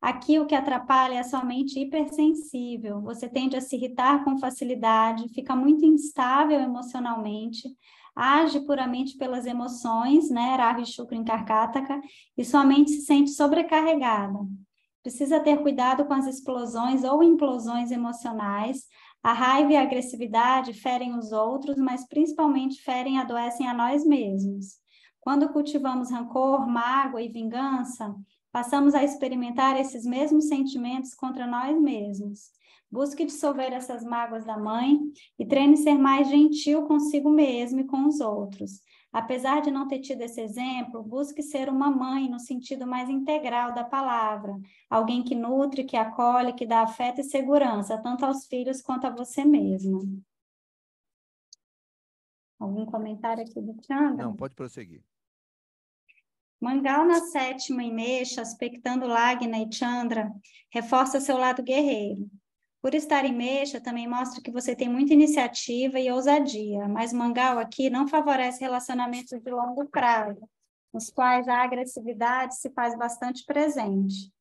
Aqui o que atrapalha é sua mente hipersensível. Você tende a se irritar com facilidade, fica muito instável emocionalmente, age puramente pelas emoções, né? Ravi Shukra em Karkataka, e sua mente se sente sobrecarregada. Precisa ter cuidado com as explosões ou implosões emocionais. A raiva e a agressividade ferem os outros, mas principalmente ferem e adoecem a nós mesmos. Quando cultivamos rancor, mágoa e vingança, passamos a experimentar esses mesmos sentimentos contra nós mesmos. Busque dissolver essas mágoas da mãe e treine ser mais gentil consigo mesmo e com os outros. Apesar de não ter tido esse exemplo, busque ser uma mãe no sentido mais integral da palavra, alguém que nutre, que acolhe, que dá afeto e segurança, tanto aos filhos quanto a você mesma. Algum comentário aqui do Chandra? Não, pode prosseguir. Mangal na 7ª em Mexa, aspectando Lagna e Chandra, reforça seu lado guerreiro. Por estar em Mexa, também mostra que você tem muita iniciativa e ousadia, mas Mangal aqui não favorece relacionamentos de longo prazo, nos quais a agressividade se faz bastante presente,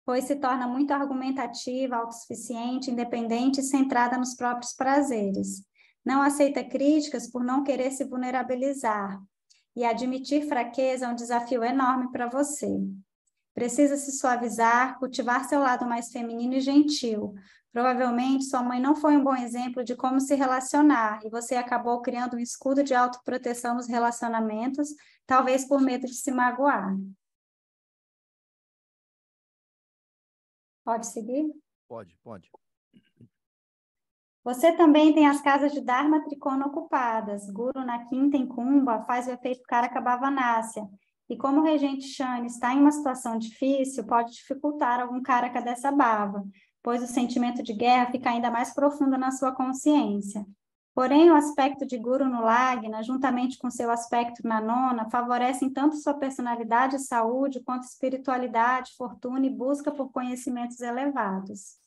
pois se torna muito argumentativa, autossuficiente, independente e centrada nos próprios prazeres. Não aceita críticas por não querer se vulnerabilizar, e admitir fraqueza é um desafio enorme para você. Precisa se suavizar, cultivar seu lado mais feminino e gentil. Provavelmente sua mãe não foi um bom exemplo de como se relacionar e você acabou criando um escudo de autoproteção nos relacionamentos, talvez por medo de se magoar. Pode seguir? Pode. Você também tem as casas de Dharma Trikona ocupadas. Guru na 5ª em Kumbha faz o efeito Karaka-Bhavanácia. E como o regente Shani está em uma situação difícil, pode dificultar algum Karaka dessa bhava, pois o sentimento de guerra fica ainda mais profundo na sua consciência. Porém, o aspecto de Guru no Lagna, juntamente com seu aspecto na 9ª, favorecem tanto sua personalidade e saúde, quanto espiritualidade, fortuna e busca por conhecimentos elevados.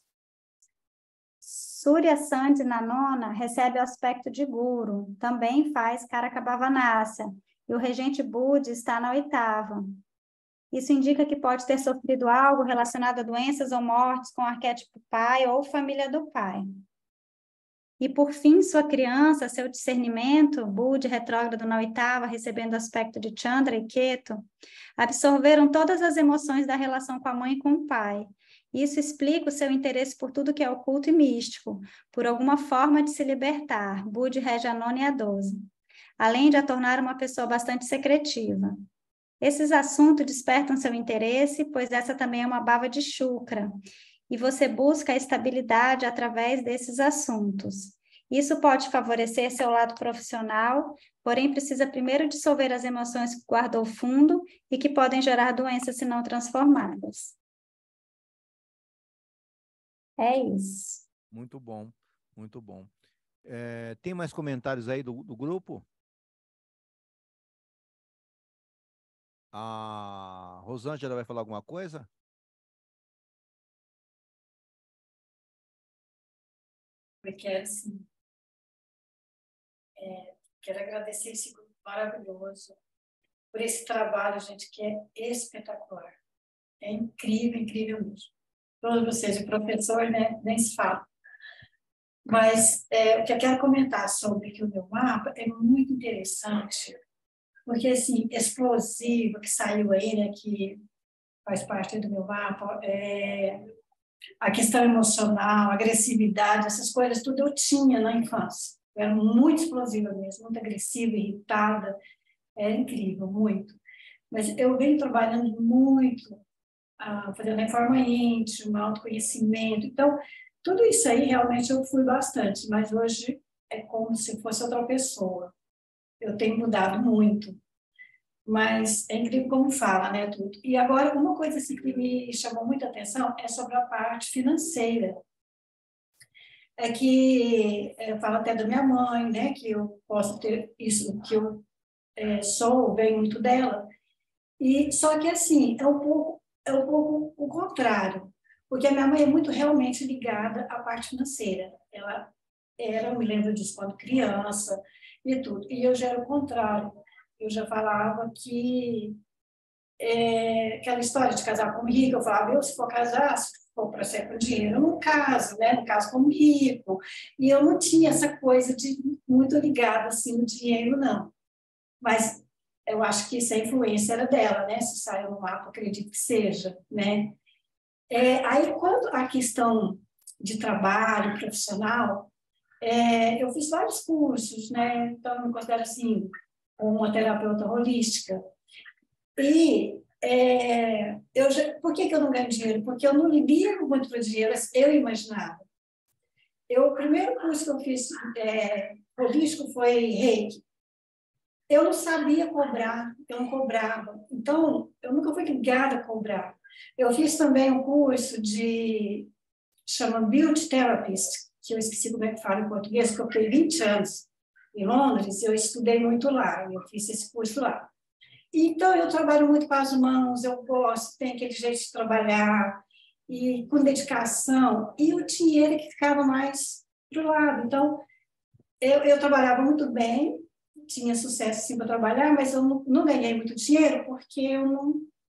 Surya Sandhi na 9ª recebe o aspecto de Guru, também faz Karaka-Bhavanácia, e o regente Budi está na 8ª. Isso indica que pode ter sofrido algo relacionado a doenças ou mortes com o arquétipo pai ou família do pai. E por fim, sua criança, seu discernimento, Budi retrógrado na 8ª, recebendo o aspecto de Chandra e Ketu, absorveram todas as emoções da relação com a mãe e com o pai. Isso explica o seu interesse por tudo que é oculto e místico, por alguma forma de se libertar, Budi rege a 9ª e a 12ª, além de a tornar uma pessoa bastante secretiva. Esses assuntos despertam seu interesse, pois essa também é uma bhava de Shukra, e você busca a estabilidade através desses assuntos. Isso pode favorecer seu lado profissional, porém precisa primeiro dissolver as emoções que guardou fundo e que podem gerar doenças se não transformadas. É isso. Muito bom. Tem mais comentários aí do grupo? A Rosângela vai falar alguma coisa? Porque assim, Quero agradecer esse grupo maravilhoso por esse trabalho, gente, que é espetacular. É incrível, incrível mesmo. Todos vocês, o professor, né, nem se fala. Mas o que eu quero comentar sobre que o meu mapa é muito interessante, porque, assim, explosivo, que saiu aí, né, que faz parte do meu mapa, a questão emocional, agressividade, essas coisas, tudo eu tinha na infância. Eu era muito explosiva mesmo, muito agressiva, irritada, era incrível, muito. Mas eu venho trabalhando muito, fazendo reforma íntima, autoconhecimento. Então, tudo isso aí realmente eu fui bastante, mas hoje é como se fosse outra pessoa. Eu tenho mudado muito, mas é incrível como fala, né, tudo. E agora, uma coisa assim, que me chamou muita atenção é sobre a parte financeira. É que eu falo até da minha mãe, né, que eu posso ter isso, que eu sou, venho muito dela. E só que assim, é um pouco o contrário, porque a minha mãe é muito realmente ligada à parte financeira. Ela era, eu me lembro disso quando criança e tudo. E eu já era o contrário. Eu já falava que aquela história de casar com rico, eu falava, eu se for casar, se for para ser com dinheiro, eu não caso, né? Não caso como rico. E eu não tinha essa coisa de muito ligada assim no dinheiro, não. Mas eu acho que isso, a influência era dela, né? Se saiu no mapa, acredito que seja, né? Aí, quando a questão de trabalho profissional, eu fiz vários cursos, né? Então, eu me considero, assim, uma terapeuta holística. E por que eu não ganho dinheiro? Porque eu não ligo muito para o dinheiro, eu imaginava. O primeiro curso que eu fiz holístico foi Reiki. Eu não sabia cobrar, eu não cobrava. Então, eu nunca fui ligada a cobrar. Eu fiz também um curso chama Beauty Therapist, que eu esqueci como é que fala em português, porque eu fiquei 20 anos em Londres, eu estudei muito lá, eu fiz esse curso lá. Então, eu trabalho muito com as mãos, eu gosto, tenho aquele jeito de trabalhar, e com dedicação, e o dinheiro que ficava mais do lado. Então, eu trabalhava muito bem, tinha sucesso sim para trabalhar, mas eu não ganhei muito dinheiro porque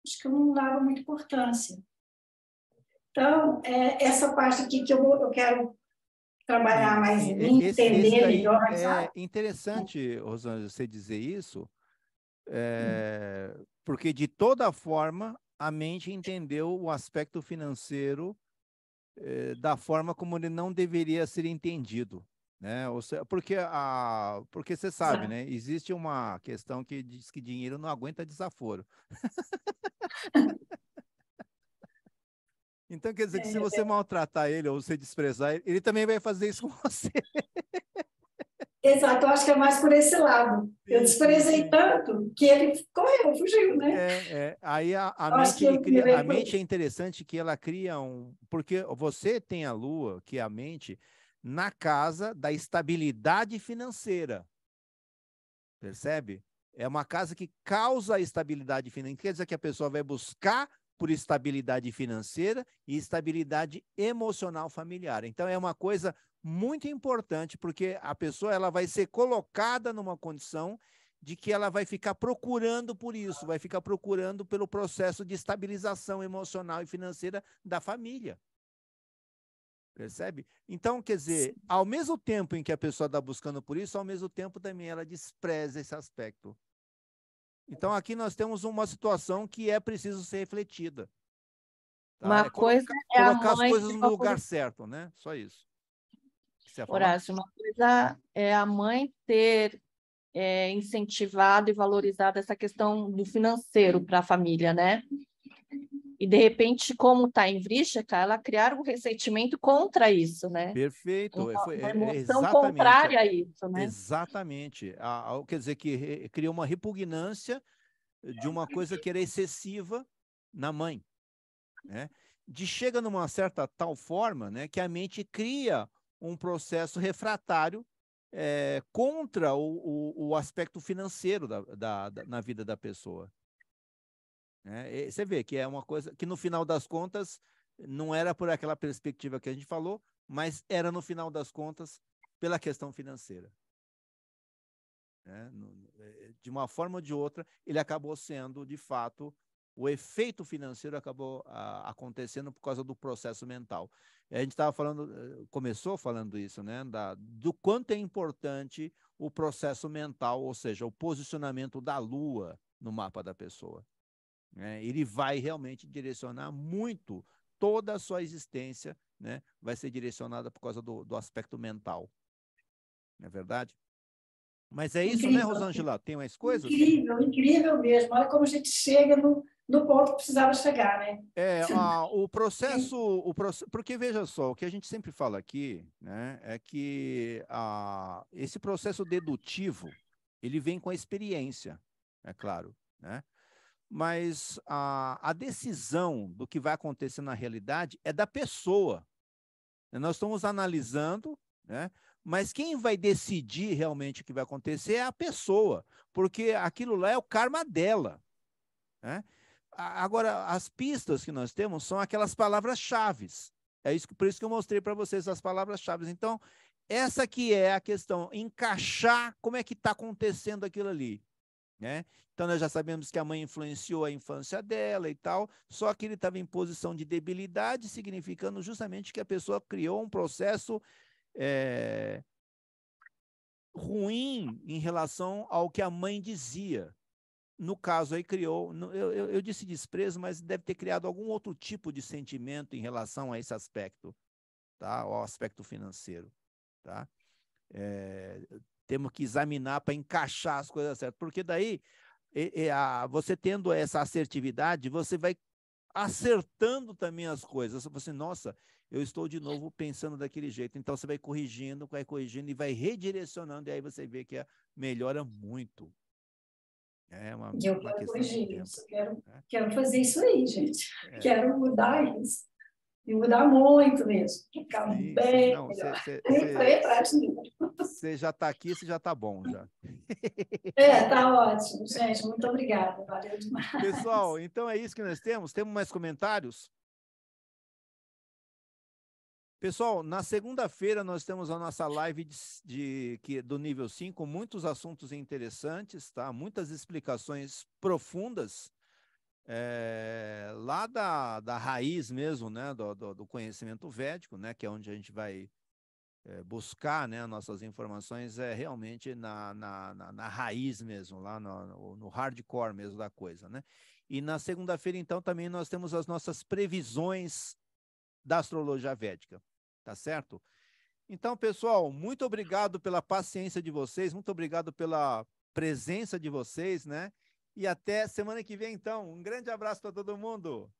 acho que eu não dava muita importância. Então, essa parte aqui que eu quero trabalhar mais em mim, entender melhor. É interessante, Rosângela, você dizer isso, porque de toda forma a mente entendeu o aspecto financeiro da forma como ele não deveria ser entendido. Né? Ou seja, porque você sabe, né? Existe uma questão que diz que dinheiro não aguenta desaforo. Então, quer dizer que se você maltratar ele ou você desprezar ele, ele também vai fazer isso com você. Exato, eu acho que é mais por esse lado. Eu desprezei tanto que ele correu, fugiu, né? Aí a mente é interessante que ela cria porque você tem a Lua, que é a mente, na casa da estabilidade financeira. Percebe? É uma casa que causa estabilidade financeira. Quer dizer que a pessoa vai buscar por estabilidade financeira e estabilidade emocional familiar. Então, é uma coisa muito importante, porque a pessoa ela vai ser colocada numa condição de que ela vai ficar procurando por isso, vai ficar procurando pelo processo de estabilização emocional e financeira da família. Percebe? Então, quer dizer, ao mesmo tempo em que a pessoa está buscando por isso, ao mesmo tempo também ela despreza esse aspecto. Então, aqui nós temos uma situação que é preciso ser refletida. Tá? Uma coisa é a colocar as mãe coisas no lugar certo, né? Só isso. Horácio, uma coisa é a mãe ter incentivado e valorizado essa questão do financeiro para a família, né? E, de repente, como está em Vrística, ela criar um ressentimento contra isso, né? Perfeito. Uma emoção contrária a isso, né? Exatamente. Quer dizer, que cria uma repugnância de uma coisa que era excessiva na mãe, né? Chega numa certa tal forma, né, que a mente cria um processo refratário contra o aspecto financeiro na vida da pessoa. Você vê que é uma coisa que, no final das contas, não era por aquela perspectiva que a gente falou, mas era, no final das contas, pela questão financeira. né? De uma forma ou de outra, ele acabou sendo, de fato, o efeito financeiro acabou acontecendo por causa do processo mental. A gente estava falando, começou falando isso, né? Do quanto é importante o processo mental, ou seja, o posicionamento da Lua no mapa da pessoa. Né? Ele vai realmente direcionar muito toda a sua existência, né? Vai ser direcionada por causa do aspecto mental. Não é verdade? Mas é isso, né, Rosângela? Tem mais coisas? Incrível, incrível mesmo. Olha como a gente chega no ponto que precisava chegar, né? O processo, porque veja só, o que a gente sempre fala aqui, né, é que esse processo dedutivo, ele vem com a experiência, é claro, né? Mas a decisão do que vai acontecer na realidade é da pessoa. Nós estamos analisando, né? Mas quem vai decidir realmente o que vai acontecer é a pessoa, porque aquilo lá é o karma dela, né? Agora, as pistas que nós temos são aquelas palavras-chave. Por isso que eu mostrei para vocês as palavras-chave. Então, essa que é a questão, encaixar como é que está acontecendo aquilo ali, né? Então, nós já sabemos que a mãe influenciou a infância dela e tal, só que ele estava em posição de debilidade, significando justamente que a pessoa criou um processo ruim em relação ao que a mãe dizia. No caso aí criou, eu disse desprezo, mas deve ter criado algum outro tipo de sentimento em relação a esse aspecto, tá? Ao aspecto financeiro, tá? Temos que examinar para encaixar as coisas certas, porque daí você tendo essa assertividade, você vai acertando também as coisas. Você fala assim, nossa, eu estou de novo pensando daquele jeito. Então você vai corrigindo e vai redirecionando, e aí você vê que melhora muito. É uma Eu questão quero de corrigir tempo. isso, quero fazer isso aí, gente. Quero mudar isso. E mudar muito mesmo. Ficar bem não, melhor. Foi atrás de mim. Você já está aqui, você já está bom já. Tá ótimo, gente. Muito obrigada. Valeu demais. Pessoal, então é isso que nós temos. Temos mais comentários? Pessoal, na segunda-feira nós temos a nossa live do nível 5, muitos assuntos interessantes, tá? Muitas explicações profundas, lá da raiz mesmo, né? Do conhecimento védico, né? Que é onde a gente vai buscar, né? Nossas informações realmente na raiz mesmo, lá no hardcore mesmo da coisa, né? E na segunda-feira, então, também nós temos as nossas previsões da astrologia védica, tá certo? Então, pessoal, muito obrigado pela paciência de vocês, muito obrigado pela presença de vocês, né? E até semana que vem, então. Um grande abraço para todo mundo.